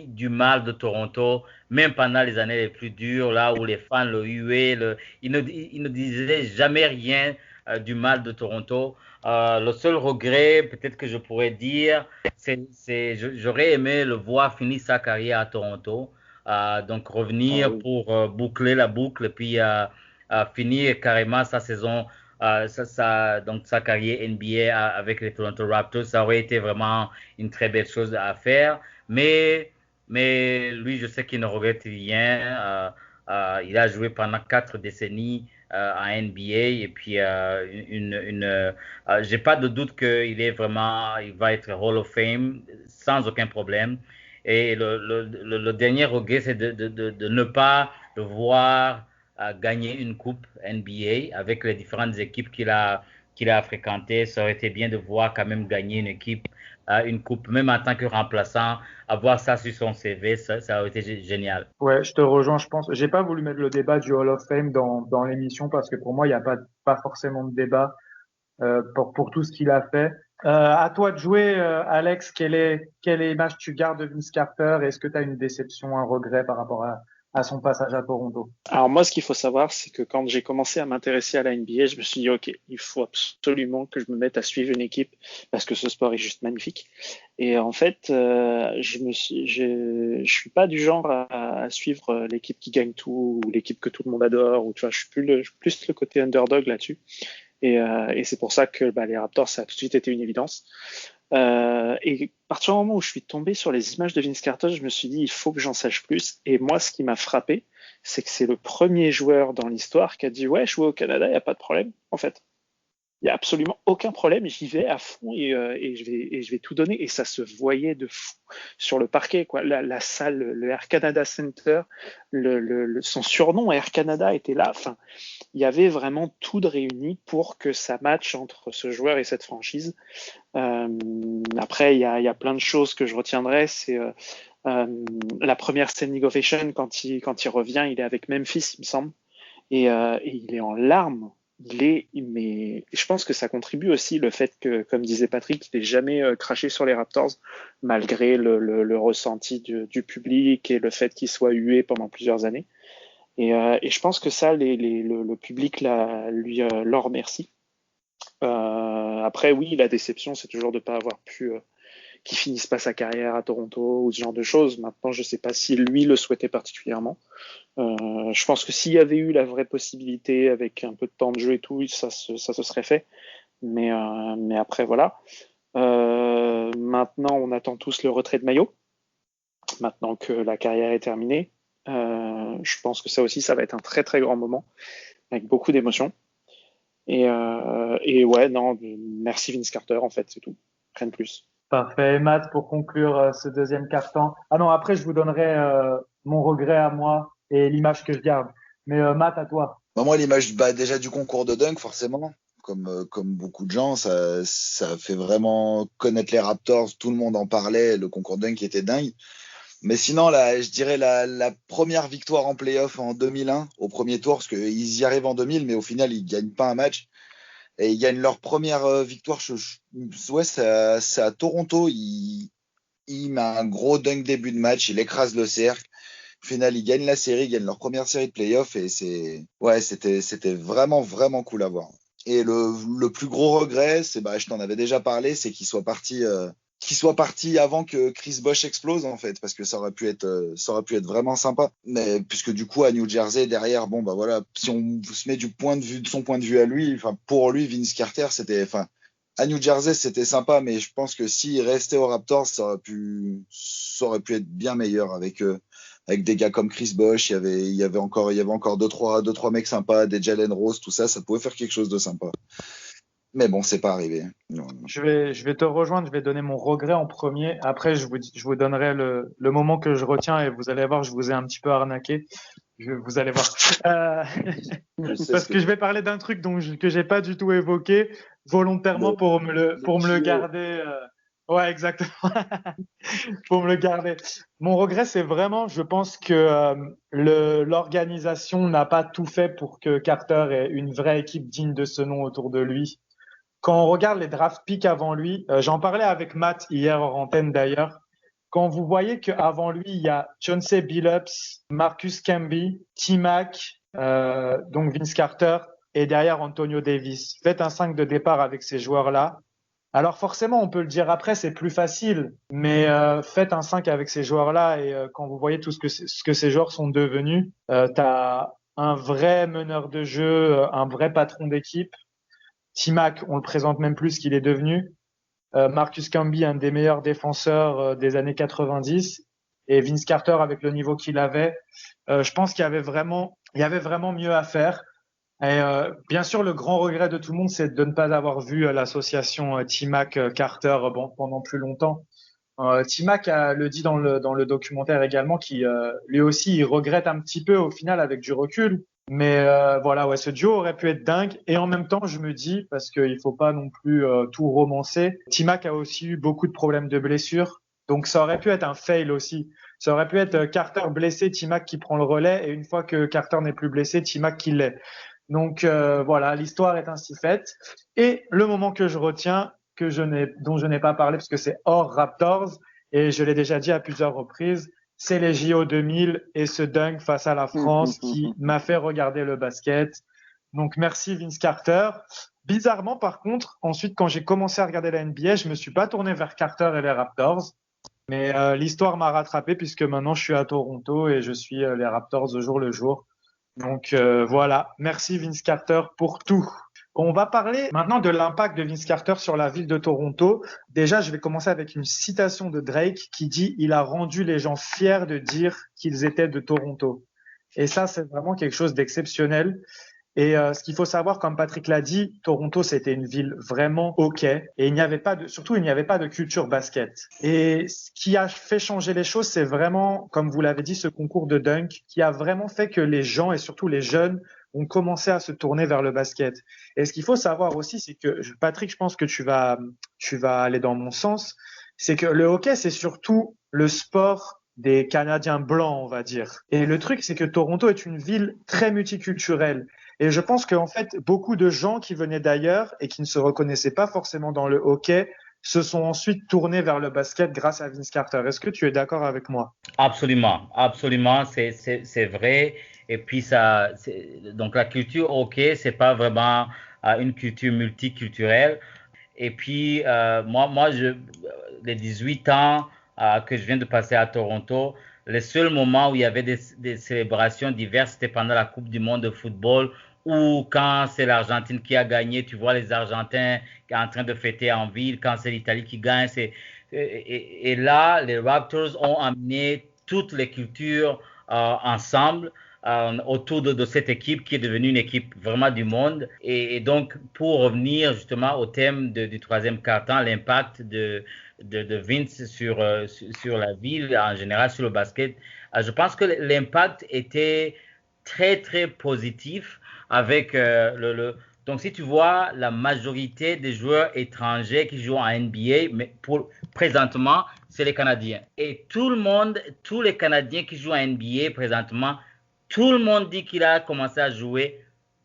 du mal de Toronto, même pendant les années les plus dures, là où les fans le huaient. Il ne disait jamais rien du mal de Toronto. Le seul regret, peut-être que je pourrais dire, j'aurais aimé le voir finir sa carrière à Toronto. Donc Ah revenir oui. pour boucler la boucle et puis finir carrément sa saison, donc sa carrière NBA avec les Toronto Raptors. Ça aurait été vraiment une très belle chose à faire. Mais lui, je sais qu'il ne regrette rien. Il a joué pendant 4 décennies en NBA et puis j'ai pas de doute il va être Hall of Fame sans aucun problème. Et le dernier regret, c'est de ne pas le voir gagner une coupe NBA avec les différentes équipes qu'il a fréquentées. Ça aurait été bien de voir quand même gagner une coupe, même en tant que remplaçant, avoir ça sur son CV, ça aurait été génial. Ouais, je te rejoins, je pense. J'ai pas voulu mettre le débat du Hall of Fame dans l'émission parce que pour moi, il n'y a pas forcément de débat pour tout ce qu'il a fait. À toi de jouer, Alex. Quelle image tu gardes de Vince Carter? Est-ce que tu as une déception, un regret par rapport à son passage à Toronto. Alors moi, ce qu'il faut savoir, c'est que quand j'ai commencé à m'intéresser à la NBA, je me suis dit, OK, il faut absolument que je me mette à suivre une équipe parce que ce sport est juste magnifique. Et en fait, je suis pas du genre à suivre l'équipe qui gagne tout ou l'équipe que tout le monde adore. Ou tu vois, je suis plus le côté underdog là-dessus. Et c'est pour ça que les Raptors, ça a tout de suite été une évidence. Et à partir du moment où je suis tombé sur les images de Vince Carter, je me suis dit, il faut que j'en sache plus. Et moi, ce qui m'a frappé, c'est que c'est le premier joueur dans l'histoire qui a dit, ouais, jouer au Canada, il n'y a pas de problème, en fait. Il n'y a absolument aucun problème, j'y vais à fond et je vais tout donner. Et ça se voyait de fou sur le parquet, quoi. La salle, le Air Canada Center, son surnom Air Canada était là. Enfin, il y avait vraiment tout de réuni pour que ça matche entre ce joueur et cette franchise. Après, il y a plein de choses que je retiendrai. C'est la première standing ovation quand il revient, il est avec Memphis, il me semble, et il est en larmes. Mais je pense que ça contribue aussi le fait que, comme disait Patrick, il n'ait jamais craché sur les Raptors, malgré le ressenti du public et le fait qu'il soit hué pendant plusieurs années. Et je pense que ça, le public leur remercie. Après, oui, la déception, c'est toujours de ne pas avoir pu qu'il finisse pas sa carrière à Toronto ou ce genre de choses. Maintenant, je ne sais pas si lui le souhaitait particulièrement. Je pense que s'il y avait eu la vraie possibilité avec un peu de temps de jeu et tout, ça se serait fait. Mais après, voilà. Maintenant, on attend tous le retrait de maillot. Maintenant que la carrière est terminée, je pense que ça aussi, ça va être un très très grand moment avec beaucoup d'émotions. Et ouais, non, merci Vince Carter, en fait, c'est tout. Rien de plus. Parfait. Et Matt, pour conclure ce deuxième quart-temps. Ah non, après, je vous donnerai mon regret à moi et l'image que je garde. Mais Matt, à toi. Bah, moi, l'image déjà du concours de dunk, forcément. Comme beaucoup de gens, ça fait vraiment connaître les Raptors. Tout le monde en parlait. Le concours de dunk était dingue. Mais sinon, là, je dirais la première victoire en playoff en 2001, au premier tour, parce qu'ils y arrivent en 2000, mais au final, ils gagnent pas un match. Et ils gagnent leur première victoire. Ouais, c'est à Toronto. Il met un gros dunk début de match. Il écrase le cercle. Au final, ils gagnent la série, ils gagnent leur première série de playoffs. Et c'était vraiment, vraiment cool à voir. Et le plus gros regret, je t'en avais déjà parlé, c'est qu'il soit parti avant que Chris Bosh explose, en fait, parce que ça aurait pu être vraiment sympa. Mais puisque du coup, à New Jersey, derrière, si on se met de son point de vue à lui, pour lui, Vince Carter, à New Jersey, c'était sympa, mais je pense que s'il restait aux Raptors, ça aurait pu être bien meilleur avec des gars comme Chris Bosh. Il y avait encore deux, trois mecs sympas, des Jalen Rose, tout ça, ça pouvait faire quelque chose de sympa. Mais bon, c'est pas arrivé. Non. Je vais te rejoindre, je vais donner mon regret en premier. Après, je vous donnerai le moment que je retiens et vous allez voir, je vous ai un petit peu arnaqué. Vous allez voir. Parce que je vais parler d'un truc que j'ai pas du tout évoqué volontairement pour me le garder. Ouais, exactement. Pour me le garder. Mon regret, c'est vraiment, je pense que l'organisation n'a pas tout fait pour que Carter ait une vraie équipe digne de ce nom autour de lui. Quand on regarde les draft picks avant lui, j'en parlais avec Matt hier en antenne d'ailleurs, quand vous voyez qu'avant lui, il y a Chauncey Billups, Marcus Camby, T-Mac, donc Vince Carter, et derrière Antonio Davis. Faites un 5 de départ avec ces joueurs-là. Alors forcément, on peut le dire après, c'est plus facile, mais faites un 5 avec ces joueurs-là et quand vous voyez tout ce que ces joueurs sont devenus, t'as un vrai meneur de jeu, un vrai patron d'équipe. T-Mac, on le présente même plus ce qu'il est devenu. Marcus Camby, un des meilleurs défenseurs des années 90. Et Vince Carter, avec le niveau qu'il avait, je pense qu'il y avait vraiment mieux à faire. Et bien sûr, le grand regret de tout le monde, c'est de ne pas avoir vu l'association T-Mac-Carter pendant plus longtemps. T-Mac le dit dans le documentaire également, qui lui aussi, il regrette un petit peu au final avec du recul. Mais voilà, ouais, ce duo aurait pu être dingue. Et en même temps, je me dis, parce qu'il faut pas non plus tout romancer, T-Mac a aussi eu beaucoup de problèmes de blessures. Donc ça aurait pu être un fail aussi. Ça aurait pu être Carter blessé, T-Mac qui prend le relais. Et une fois que Carter n'est plus blessé, T-Mac qui l'est. Donc voilà, l'histoire est ainsi faite. Et le moment que je retiens, dont je n'ai pas parlé parce que c'est hors Raptors, et je l'ai déjà dit à plusieurs reprises, c'est les JO 2000 et ce dunk face à la France qui m'a fait regarder le basket. Donc, merci Vince Carter. Bizarrement, par contre, ensuite, quand j'ai commencé à regarder la NBA, je me suis pas tourné vers Carter et les Raptors. Mais l'histoire m'a rattrapé puisque maintenant, je suis à Toronto et je suis les Raptors au jour le jour. Donc, voilà. Merci Vince Carter pour tout. On va parler maintenant de l'impact de Vince Carter sur la ville de Toronto. Déjà, je vais commencer avec une citation de Drake qui dit « Il a rendu les gens fiers de dire qu'ils étaient de Toronto ». Et ça, c'est vraiment quelque chose d'exceptionnel. Et ce qu'il faut savoir, comme Patrick l'a dit, Toronto, c'était une ville vraiment OK. Et il n'y avait pas de culture basket. Et ce qui a fait changer les choses, c'est vraiment, comme vous l'avez dit, ce concours de dunk qui a vraiment fait que les gens et surtout les jeunes ont commencé à se tourner vers le basket. Et ce qu'il faut savoir aussi, c'est que, Patrick, je pense que tu vas aller dans mon sens, c'est que le hockey, c'est surtout le sport des Canadiens blancs, on va dire. Et le truc, c'est que Toronto est une ville très multiculturelle. Et je pense qu'en fait, beaucoup de gens qui venaient d'ailleurs et qui ne se reconnaissaient pas forcément dans le hockey se sont ensuite tournés vers le basket grâce à Vince Carter. Est-ce que tu es d'accord avec moi? Absolument, absolument, c'est vrai. Et puis donc la culture hockey, c'est pas vraiment une culture multiculturelle. Et puis moi, les 18 ans que je viens de passer à Toronto, les seuls moments où il y avait des célébrations diverses, c'était pendant la Coupe du Monde de football ou quand c'est l'Argentine qui a gagné, tu vois les Argentins en train de fêter en ville, quand c'est l'Italie qui gagne. Et là, les Raptors ont amené toutes les cultures ensemble autour de cette équipe qui est devenue une équipe vraiment du monde. Et donc, pour revenir justement au thème du troisième quart-temps, l'impact de Vince sur la ville, en général sur le basket, je pense que l'impact était très, très positif avec donc, si tu vois, la majorité des joueurs étrangers qui jouent en NBA, mais présentement, c'est les Canadiens. Et tous les Canadiens qui jouent en NBA présentement, tout le monde dit qu'il a commencé à jouer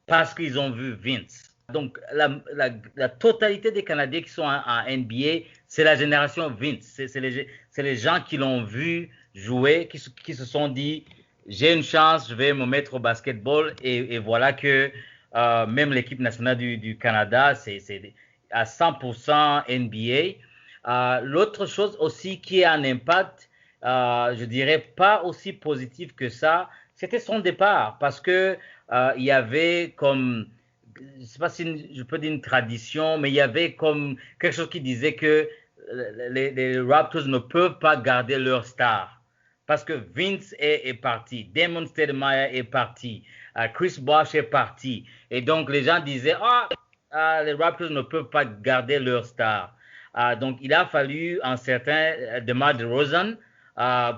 parce qu'ils ont vu Vince. Donc, la totalité des Canadiens qui sont en NBA, c'est la génération Vince. C'est les gens qui l'ont vu jouer, qui se sont dit, j'ai une chance, je vais me mettre au basketball. Et voilà que même l'équipe nationale du Canada, c'est à 100% NBA. L'autre chose aussi qui a un impact, je dirais pas aussi positif que ça, c'était son départ. Parce que il y avait comme, je sais pas si je peux dire une tradition, mais il y avait comme quelque chose qui disait que les Raptors ne peuvent pas garder leur star. Parce que Vince est parti, Damon Stoudemire est parti, Chris Bosh est parti. Et donc, les gens disaient, les Raptors ne peuvent pas garder leur star. Donc, il a fallu un certain DeMar DeRozan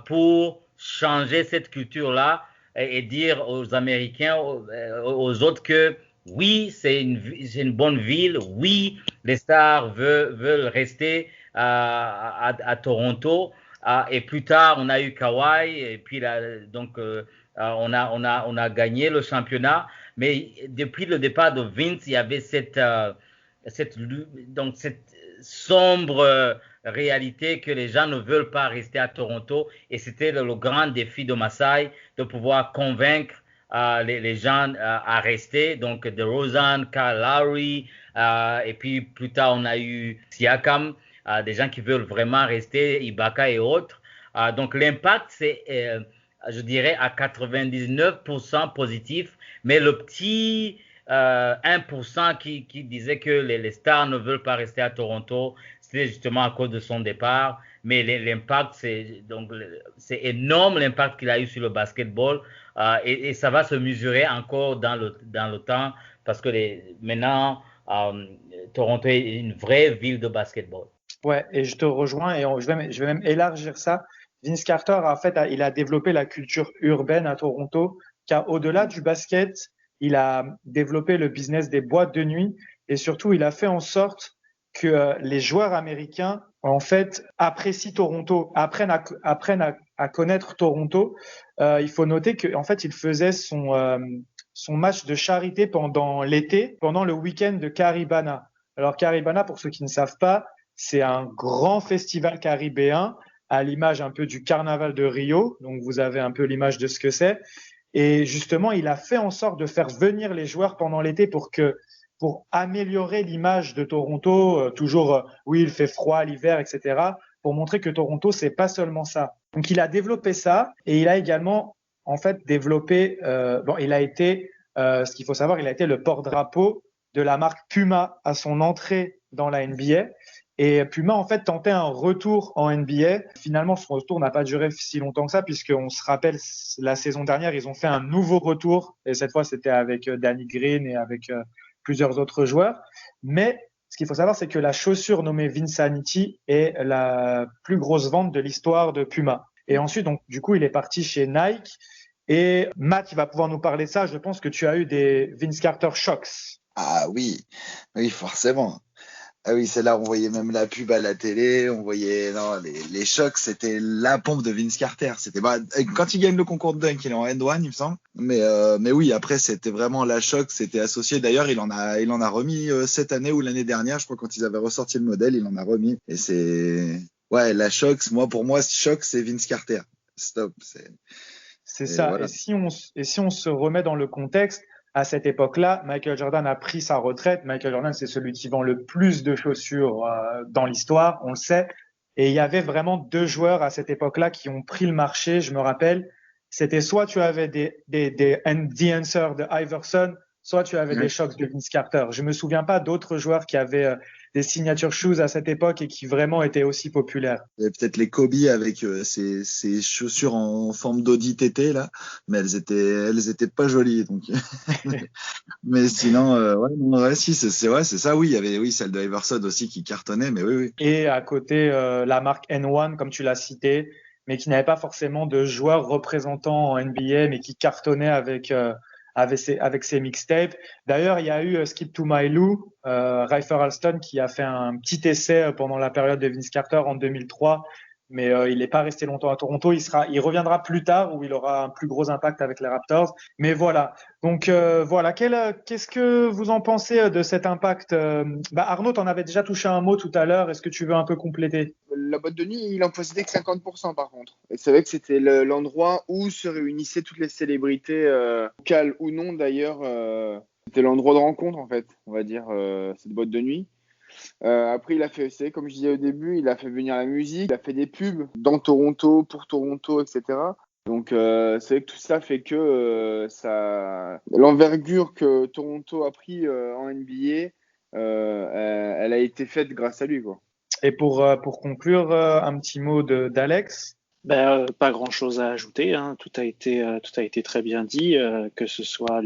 pour changer cette culture-là et dire aux Américains, aux autres que oui, c'est une bonne ville, oui, les stars veulent rester à Toronto. Et plus tard, on a eu Kawhi, et puis donc on a gagné le championnat. Mais depuis le départ de Vince, il y avait cette sombre réalité que les gens ne veulent pas rester à Toronto. Et c'était le grand défi de Masai de pouvoir convaincre les gens à rester. Donc, DeRozan, Kyle Lowry, et puis plus tard, on a eu Siakam. Des gens qui veulent vraiment rester, Ibaka et autres. Donc, l'impact, c'est, je dirais, à 99% positif, mais le petit 1% qui disait que les stars ne veulent pas rester à Toronto, c'était justement à cause de son départ. Mais l'impact, c'est énorme l'impact qu'il a eu sur le basketball et ça va se mesurer encore dans le temps parce que maintenant, Toronto est une vraie ville de basketball. Ouais, et je te rejoins et je vais même élargir ça. Vince Carter, en fait, il a développé la culture urbaine à Toronto, car au-delà du basket, il a développé le business des boîtes de nuit et surtout, il a fait en sorte que les joueurs américains, en fait, apprécient Toronto, apprennent à connaître Toronto. Il faut noter que, en fait, il faisait son match de charité pendant l'été, pendant le week-end de Caribana. Alors, Caribana, pour ceux qui ne savent pas, c'est un grand festival caribéen à l'image un peu du carnaval de Rio. Donc, vous avez un peu l'image de ce que c'est. Et justement, il a fait en sorte de faire venir les joueurs pendant l'été pour améliorer l'image de Toronto. Toujours, oui, il fait froid l'hiver, etc. Pour montrer que Toronto, c'est pas seulement ça. Donc, il a développé ça et il a également, en fait, développé. Il a été, ce qu'il faut savoir, il a été le porte-drapeau de la marque Puma à son entrée dans la NBA. Et Puma, en fait, tentait un retour en NBA. Finalement, ce retour n'a pas duré si longtemps que ça, puisqu'on se rappelle, la saison dernière, ils ont fait un nouveau retour. Et cette fois, c'était avec Danny Green et avec plusieurs autres joueurs. Mais ce qu'il faut savoir, c'est que la chaussure nommée Vinsanity est la plus grosse vente de l'histoire de Puma. Et ensuite, donc, du coup, il est parti chez Nike. Et Matt, il va pouvoir nous parler de ça. Je pense que tu as eu des Vince Carter shocks. Ah oui, oui, forcément. Ah oui, c'est là, on voyait même la pub à la télé, on voyait les chocs, c'était la pompe de Vince Carter. C'était quand il gagne le concours de dunk, il est en end-one, il me semble. Mais oui, après c'était vraiment la choc, c'était associé. D'ailleurs, il en a remis cette année ou l'année dernière, je crois, quand ils avaient ressorti le modèle, il en a remis. Et c'est la choc. Pour moi, choc, c'est Vince Carter. Stop. C'est ça. Voilà. Et si on se remet dans le contexte. À cette époque-là, Michael Jordan a pris sa retraite. Michael Jordan, c'est celui qui vend le plus de chaussures dans l'histoire, on le sait. Et il y avait vraiment 2 joueurs à cette époque-là qui ont pris le marché, je me rappelle. C'était soit tu avais The Answer de Iverson, soit tu avais des chocs de Vince Carter. Je me souviens pas d'autres joueurs qui avaient des signature shoes à cette époque et qui vraiment étaient aussi populaires. Il y avait peut-être les Kobe avec ces chaussures en forme d'Audi TT là, mais elles étaient pas jolies donc. Mais sinon si c'est ça, oui, il y avait celle de Iverson aussi qui cartonnait, mais oui. Et à côté la marque N1 comme tu l'as cité, mais qui n'avait pas forcément de joueurs représentants en NBA mais qui cartonnait avec ses mixtapes. D'ailleurs, il y a eu Skip to My Lou, Rafer Alston, qui a fait un petit essai pendant la période de Vince Carter en 2003, mais il n'est pas resté longtemps à Toronto. Il reviendra plus tard où il aura un plus gros impact avec les Raptors. Mais voilà. Donc voilà. Qu'est-ce que vous en pensez de cet impact Arnaud, t'en avais déjà touché un mot tout à l'heure. Est-ce que tu veux un peu compléter? La boîte de nuit, il en possédait que 50% par contre. Et c'est vrai que c'était l'endroit où se réunissaient toutes les célébrités, locales ou non d'ailleurs. C'était l'endroit de rencontre en fait, on va dire, cette boîte de nuit. Après, il a fait, comme je disais au début, il a fait venir la musique, il a fait des pubs dans Toronto, pour Toronto, etc. Donc, c'est vrai que tout ça fait que l'envergure que Toronto a pris en NBA, elle a été faite grâce à lui, quoi. Et pour conclure, un petit mot d'Alex. Pas grand-chose à ajouter, hein. Tout a été très bien dit, que ce soit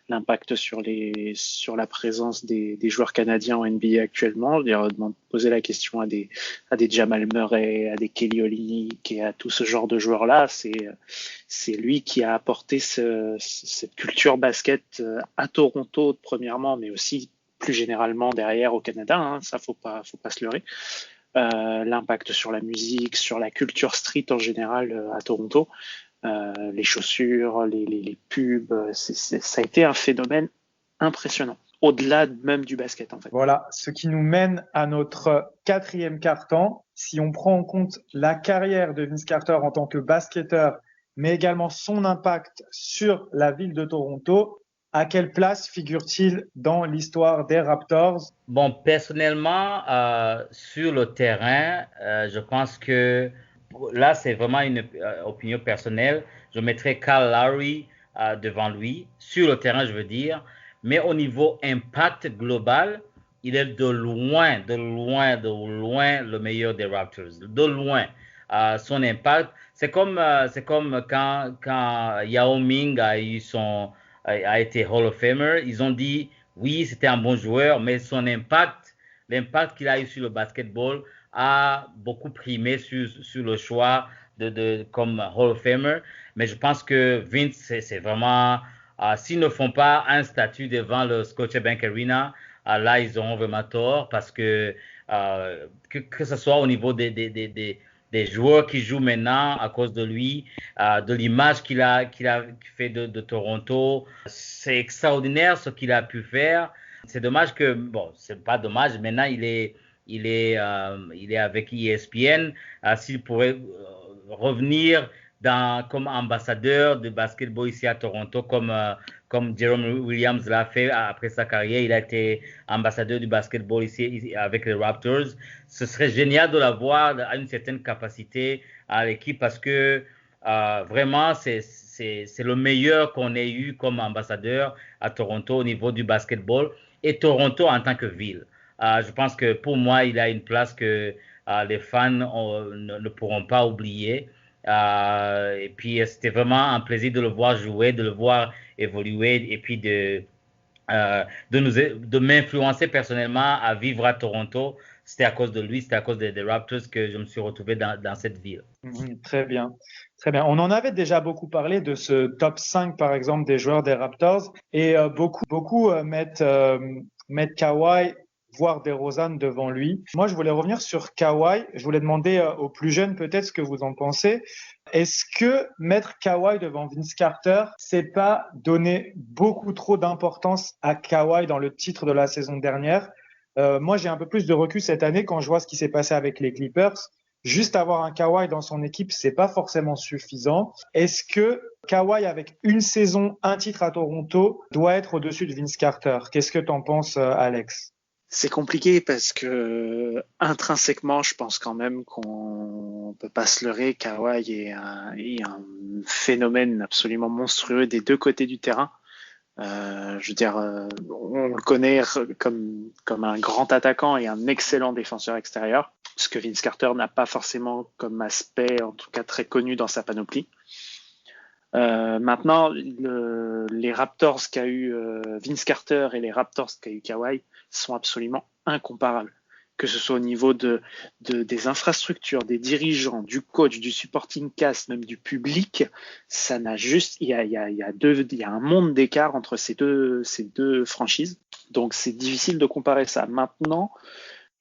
l'impact sur la présence des joueurs canadiens en NBA actuellement. Je veux dire, poser la question à des Jamal Murray, à des Kelly Olynyk et à tout ce genre de joueurs-là, c'est lui qui a apporté cette culture basket à Toronto premièrement, mais aussi plus généralement derrière au Canada, hein. Ça faut pas se leurrer. L'impact sur la musique, sur la culture street en général à Toronto, les chaussures, les pubs, ça a été un phénomène impressionnant, au-delà même du basket en fait. Voilà, ce qui nous mène à notre 4e quart-temps. Si on prend en compte la carrière de Vince Carter en tant que basketteur, mais également son impact sur la ville de Toronto, à quelle place figure-t-il dans l'histoire des Raptors? Bon, personnellement, sur le terrain, je pense que là, c'est vraiment une opinion personnelle. Je mettrais Kyle Lowry devant lui, sur le terrain, je veux dire. Mais au niveau impact global, il est de loin le meilleur des Raptors. De loin. Son impact, c'est comme quand Yao Ming a été Hall of Famer. Ils ont dit, oui, c'était un bon joueur, mais son l'impact qu'il a eu sur le basketball a beaucoup primé sur le choix comme Hall of Famer. Mais je pense que Vince, c'est vraiment, s'ils ne font pas un statut devant le Scotiabank Arena, là, ils auront vraiment tort parce que ce soit au niveau des joueurs qui jouent maintenant à cause de lui, de l'image qu'il a fait de Toronto. C'est extraordinaire ce qu'il a pu faire. C'est dommage c'est pas dommage, maintenant il est il est avec ESPN. S'il pourrait revenir comme ambassadeur de basketball ici à Toronto, comme Jerome Williams l'a fait après sa carrière. Il a été ambassadeur du basketball ici avec les Raptors. Ce serait génial de l'avoir à une certaine capacité à l'équipe parce que vraiment, c'est le meilleur qu'on ait eu comme ambassadeur à Toronto au niveau du basketball et Toronto en tant que ville. Je pense que pour moi, il a une place que les fans ne pourront pas oublier. Et puis, c'était vraiment un plaisir de le voir jouer, de le voir évoluer et puis de m'influencer personnellement à vivre à Toronto. C'était à cause de lui, c'était à cause des Raptors que je me suis retrouvé dans cette ville. Très bien. Très bien. On en avait déjà beaucoup parlé de ce top 5, par exemple, des joueurs des Raptors. Et beaucoup mettent Kawhi, voire DeRozan devant lui. Moi, je voulais revenir sur Kawhi. Je voulais demander aux plus jeunes peut-être ce que vous en pensez. Est-ce que mettre Kawhi devant Vince Carter, c'est pas donner beaucoup trop d'importance à Kawhi dans le titre de la saison dernière? Moi, j'ai un peu plus de recul cette année quand je vois ce qui s'est passé avec les Clippers. Juste avoir un Kawhi dans son équipe, c'est pas forcément suffisant. Est-ce que Kawhi, avec une saison, un titre à Toronto, doit être au-dessus de Vince Carter? Qu'est-ce que t'en penses, Alex? C'est compliqué parce que intrinsèquement, je pense quand même qu'on peut pas se leurrer. Kawhi est un phénomène absolument monstrueux des deux côtés du terrain. Je veux dire, on le connaît comme un grand attaquant et un excellent défenseur extérieur, ce que Vince Carter n'a pas forcément comme aspect, en tout cas très connu dans sa panoplie. Maintenant, les Raptors qu'a eu Vince Carter et les Raptors qu'a eu Kawhi sont absolument incomparables. Que ce soit au niveau des infrastructures, des dirigeants, du coach, du supporting cast, même du public, ça n'a juste, il y a un monde d'écart entre ces deux franchises. Donc c'est difficile de comparer ça. Maintenant,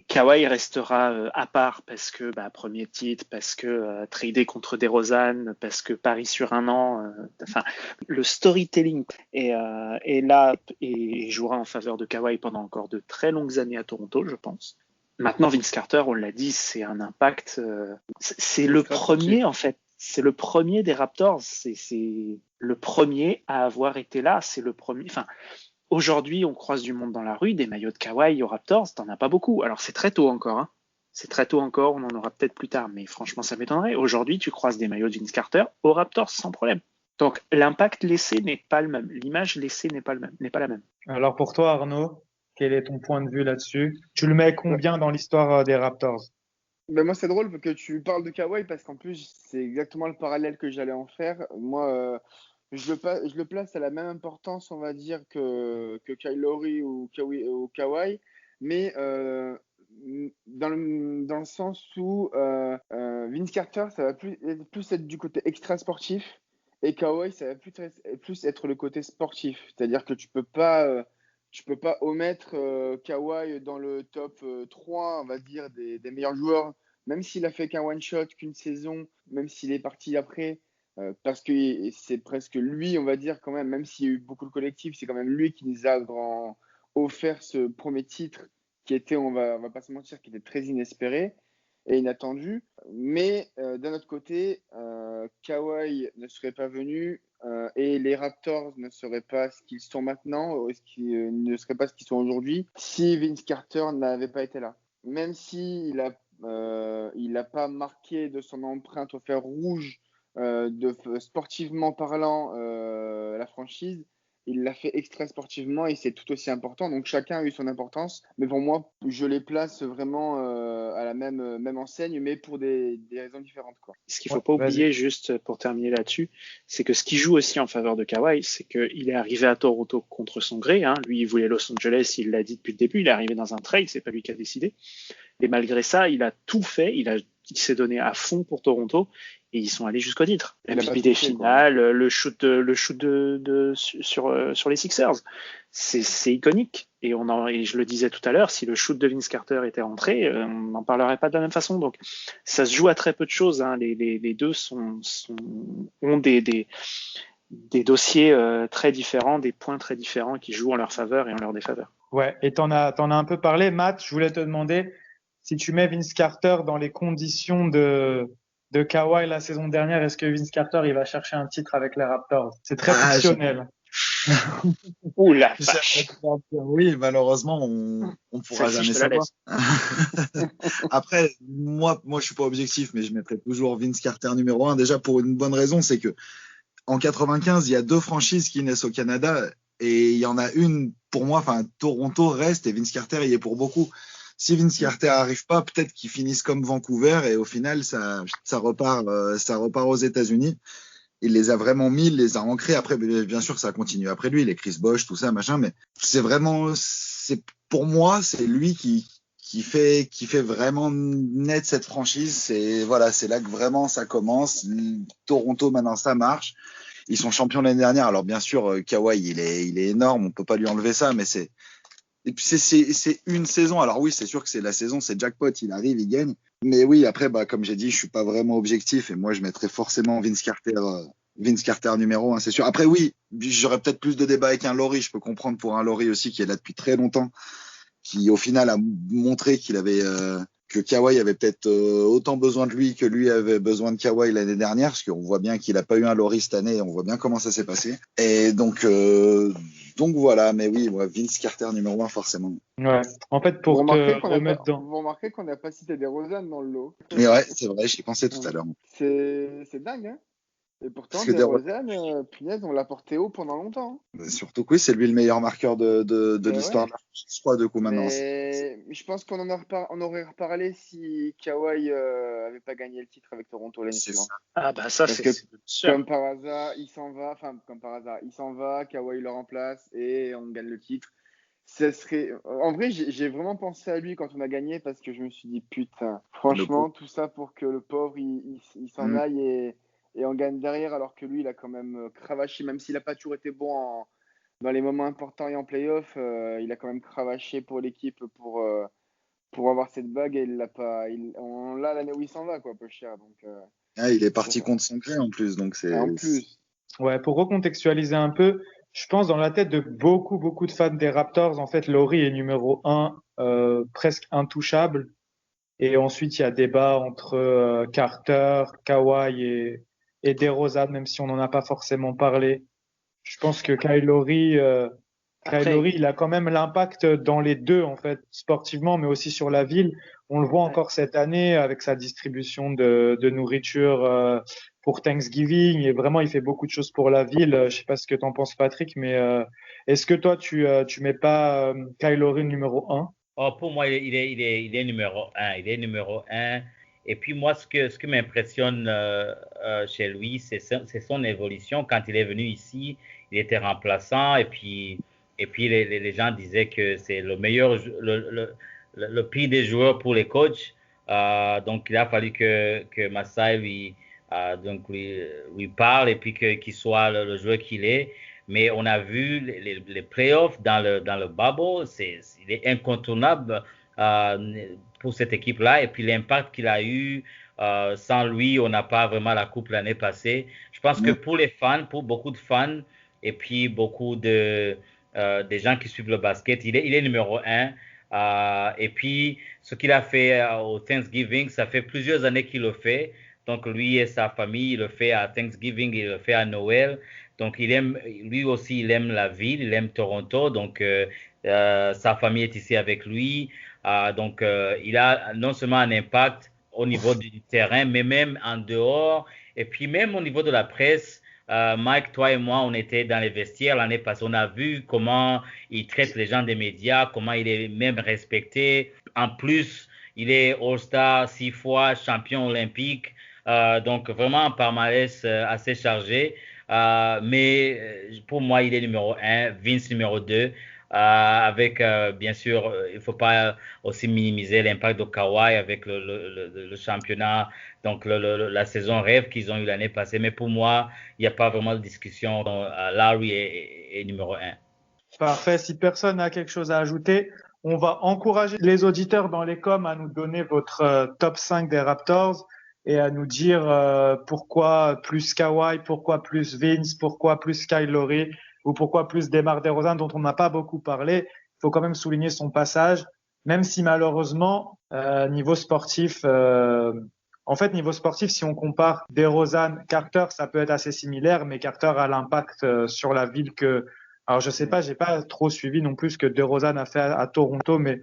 Kawhi restera à part parce que premier titre, parce que tradé contre DeRozan, parce que Paris sur un an. Enfin, le storytelling est là et jouera en faveur de Kawhi pendant encore de très longues années à Toronto, je pense. Maintenant, Vince Carter, on l'a dit, c'est un impact. C'est le premier en fait. C'est le premier des Raptors. C'est le premier à avoir été là. C'est le premier. Enfin. Aujourd'hui, on croise du monde dans la rue, des maillots de Kawhi aux Raptors, t'en as pas beaucoup. Alors, c'est très tôt encore, hein. C'est très tôt encore, on en aura peut-être plus tard, mais franchement, ça m'étonnerait. Aujourd'hui, tu croises des maillots de Vince Carter aux Raptors sans problème. Donc, l'impact laissé n'est pas le même. L'image laissée n'est pas la même. Alors, pour toi, Arnaud, quel est ton point de vue là-dessus? Tu le mets combien dans l'histoire des Raptors? Moi, c'est drôle que tu parles de Kawhi parce qu'en plus, c'est exactement le parallèle que j'allais en faire. Moi, je le place à la même importance, on va dire, que Kyle Lowry ou Kawhi, mais dans le sens où Vince Carter, ça va plus être du côté extra-sportif et Kawhi, ça va plus être le côté sportif. C'est-à-dire que tu peux pas omettre Kawhi dans le top 3, on va dire, des meilleurs joueurs, même s'il a fait qu'un one-shot, qu'une saison, même s'il est parti après. Parce que c'est presque lui, on va dire quand même s'il y a eu beaucoup de collectifs, c'est quand même lui qui nous a offert ce premier titre qui était, on va pas se mentir, qui était très inespéré et inattendu. Mais d'un autre côté, Kawhi ne serait pas venu et les Raptors ne seraient pas ce qu'ils sont maintenant, ne seraient pas ce qu'ils sont aujourd'hui si Vince Carter n'avait pas été là. Même s'il n'a pas marqué de son empreinte au fer rouge sportivement parlant la franchise, il l'a fait extra sportivement et c'est tout aussi important. Donc chacun a eu son importance, mais pour moi, je les place vraiment à la même enseigne, mais pour des raisons différentes, quoi. Ce qu'il ne faut pas oublier, juste pour terminer là-dessus, c'est que ce qui joue aussi en faveur de Kawhi, c'est qu'il est arrivé à Toronto contre son gré. Hein. Lui, il voulait Los Angeles, il l'a dit depuis le début, il est arrivé dans un trade, c'est pas lui qui a décidé. Et malgré ça, il a tout fait, il s'est donné à fond pour Toronto et ils sont allés jusqu'au titre. MVP des finales, le shoot sur les Sixers, c'est iconique. Et je le disais tout à l'heure, si le shoot de Vince Carter était rentré, on n'en parlerait pas de la même façon. Donc ça se joue à très peu de choses. Hein. Les deux ont des dossiers très différents, des points très différents qui jouent en leur faveur et en leur défaveur. Ouais, et t'en as un peu parlé, Matt. Je voulais te demander, si tu mets Vince Carter dans les conditions de Kawhi la saison dernière, est-ce que Vince Carter il va chercher un titre avec les Raptors? C'est très fictionnel. Ouh la vache. Oui, malheureusement, on pourra jamais savoir. Après, moi, je suis pas objectif, mais je mettrai toujours Vince Carter numéro 1. Déjà pour une bonne raison, c'est que en 95, il y a 2 franchises qui naissent au Canada et il y en a une pour moi. Enfin, Toronto reste et Vince Carter y est pour beaucoup. Si Vince Carter arrive pas, peut-être qu'ils finissent comme Vancouver et au final, ça repart aux États-Unis. Il les a vraiment mis, il les a ancrés. Après, bien sûr, ça continue après lui, les Chris Bosh, tout ça, machin. Mais pour moi, c'est lui qui fait vraiment naître cette franchise. C'est là que vraiment ça commence. Toronto, maintenant, ça marche. Ils sont champions l'année dernière. Alors, bien sûr, Kawhi, il est énorme. On peut pas lui enlever ça, mais c'est une saison. Alors oui, c'est sûr que c'est la saison, c'est jackpot. Il arrive, il gagne. Mais oui, après, comme j'ai dit, je suis pas vraiment objectif et moi, je mettrais forcément Vince Carter numéro 1, c'est sûr. Après, oui, j'aurais peut-être plus de débat avec un Laurie. Je peux comprendre pour un Laurie aussi qui est là depuis très longtemps, qui au final a montré que Kawhi avait peut-être autant besoin de lui que lui avait besoin de Kawhi l'année dernière, parce qu'on voit bien qu'il a pas eu un Laurie cette année. On voit bien comment ça s'est passé. Et donc voilà. Mais oui, Vince Carter numéro 1 forcément. Ouais. En fait, pour te remettre dans. Vous remarquez qu'on n'a pas cité DeRozan dans le lot. Mais ouais, c'est vrai. J'y pensais tout à l'heure. C'est dingue, hein. Et pourtant, DeRozan, punaise, on l'a porté haut pendant longtemps. Surtout que oui, c'est lui le meilleur marqueur de l'histoire de la France, je crois, de coup maintenant. Mais je pense qu'on on aurait reparlé si Kawhi avait pas gagné le titre avec Toronto l'année suivante. Ah bah ça, c'est sûr. Comme par hasard, il s'en va, Kawhi le remplace et on gagne le titre. En vrai, j'ai vraiment pensé à lui quand on a gagné parce que je me suis dit, putain, franchement, tout ça pour que le pauvre, il s'en aille et on gagne derrière, alors que lui, il a quand même cravaché, même s'il n'a pas toujours été bon dans les moments importants et en play-off, il a quand même cravaché pour l'équipe pour avoir cette bague et il l'a pas. On l'a l'année où il s'en va, quoi, peu cher. Donc, il est parti contre son gré en plus, donc c'est. En plus. Ouais, pour recontextualiser un peu, je pense dans la tête de beaucoup de fans des Raptors, en fait, Laurie est numéro 1, presque intouchable. Et ensuite, il y a débat entre Carter, Kawhi et DeRozan, même si on n'en a pas forcément parlé. Je pense que Kyle Lowry, il a quand même l'impact dans les deux, en fait, sportivement, mais aussi sur la ville. On le voit encore cette année avec sa distribution de nourriture pour Thanksgiving. Et vraiment, il fait beaucoup de choses pour la ville. Je sais pas ce que t'en penses, Patrick, mais est-ce que toi, tu mets pas Kyle Lowry numéro 1? Oh, pour moi, il est numéro 1. Il est numéro 1. Et puis moi, ce qui m'impressionne chez lui, c'est son évolution. Quand il est venu ici, il était remplaçant et puis les gens disaient que c'est le meilleur, le pire des joueurs pour les coachs. Donc il a fallu que Masai lui parle et puis qu'il soit le joueur qu'il est. Mais on a vu les playoffs dans le bubble, il est incontournable pour cette équipe-là. Et puis l'impact qu'il a eu, sans lui, on n'a pas vraiment la coupe l'année passée. Je pense que pour les fans, pour beaucoup de fans, et puis beaucoup des gens qui suivent le basket, il est numéro 1. Et puis, ce qu'il a fait au Thanksgiving, ça fait plusieurs années qu'il le fait. Donc, lui et sa famille, il le fait à Thanksgiving, il le fait à Noël. Donc, lui aussi, il aime la ville, il aime Toronto. Donc, sa famille est ici avec lui. Donc, il a non seulement un impact au niveau du terrain, mais même en dehors. Et puis, même au niveau de la presse, Mike, toi et moi, on était dans les vestiaires l'année passée. On a vu comment il traite les gens des médias, comment il est même respecté. En plus, il est All-Star 6 fois, champion olympique. Donc, vraiment un palmarès assez chargé. Mais pour moi, il est numéro 1, Vince numéro 2. Avec, bien sûr, il ne faut pas aussi minimiser l'impact de Kawhi avec le championnat, donc la saison rêve qu'ils ont eu l'année passée. Mais pour moi, il n'y a pas vraiment de discussion. Larry est numéro 1. Parfait. Si personne n'a quelque chose à ajouter, on va encourager les auditeurs dans les coms à nous donner votre top 5 des Raptors et à nous dire pourquoi plus Kawhi, pourquoi plus Vince, pourquoi plus Kyle Lowry ou pourquoi plus DeMar DeRozan dont on n'a pas beaucoup parlé. Il faut quand même souligner son passage, même si malheureusement, Niveau sportif, en fait, niveau sportif, si on compare DeRozan, Carter, ça peut être assez similaire, mais Carter a l'impact sur la ville que. Alors, je sais pas, j'ai pas trop suivi non plus ce que DeRozan a fait à Toronto, mais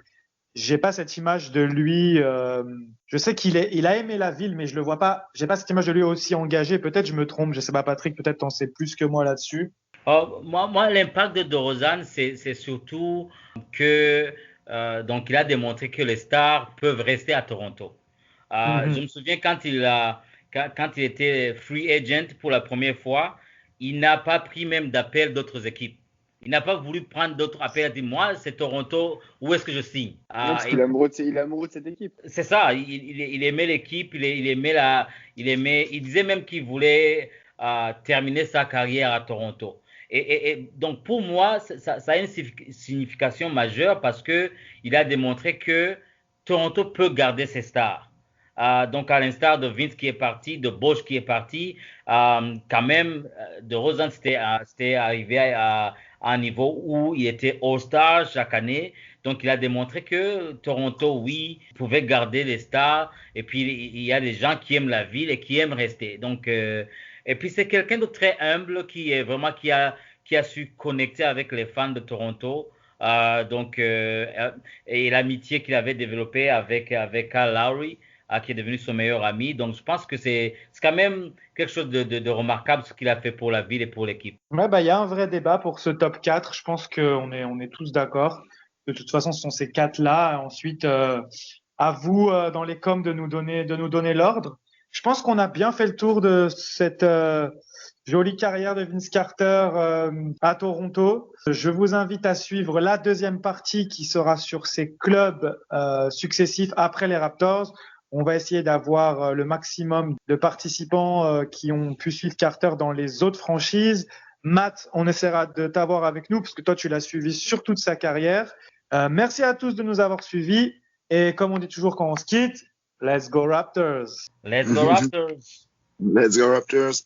j'ai pas cette image de lui. Je sais il a aimé la ville, mais je le vois pas. J'ai pas cette image de lui aussi engagé. Peut-être je me trompe. Je sais pas, Patrick. Peut-être t'en sais plus que moi là-dessus. Moi, l'impact de DeRozan, c'est surtout que donc il a démontré que les stars peuvent rester à Toronto. Je me souviens quand il était free agent pour la première fois, il n'a pas pris même d'appel d'autres équipes. Il n'a pas voulu prendre d'autres appels. Il a dit, moi, c'est Toronto, où est-ce que je signe? Parce qu'il est amoureux de cette équipe. C'est ça, il aimait l'équipe, il disait même qu'il voulait terminer sa carrière à Toronto. Et donc, pour moi, ça a une signification majeure parce qu'il a démontré que Toronto peut garder ses stars. Donc, à l'instar de Vince qui est parti, de Bosch qui est parti, quand même, DeRozan, c'était arrivé à un niveau où il était All-Star chaque année. Donc, il a démontré que Toronto, oui, pouvait garder les stars. Et puis, il y a des gens qui aiment la ville et qui aiment rester. Donc, et puis, c'est quelqu'un de très humble qui a su connecter avec les fans de Toronto. Et l'amitié qu'il avait développée avec Kyle Lowry, qui est devenu son meilleur ami. Donc, je pense que c'est quand même quelque chose de remarquable ce qu'il a fait pour la ville et pour l'équipe. Ouais, il y a un vrai débat pour ce top 4. Je pense qu'on est tous d'accord. De toute façon, ce sont ces 4-là. Ensuite, à vous, dans les coms, de nous donner l'ordre. Je pense qu'on a bien fait le tour de cette jolie carrière de Vince Carter à Toronto. Je vous invite à suivre la deuxième partie qui sera sur ses clubs successifs après les Raptors. On va essayer d'avoir le maximum de participants qui ont pu suivre Carter dans les autres franchises. Matt, on essaiera de t'avoir avec nous parce que toi, tu l'as suivi sur toute sa carrière. Merci à tous de nous avoir suivis. Et comme on dit toujours quand on se quitte, let's go Raptors! Let's go Raptors! Let's go Raptors!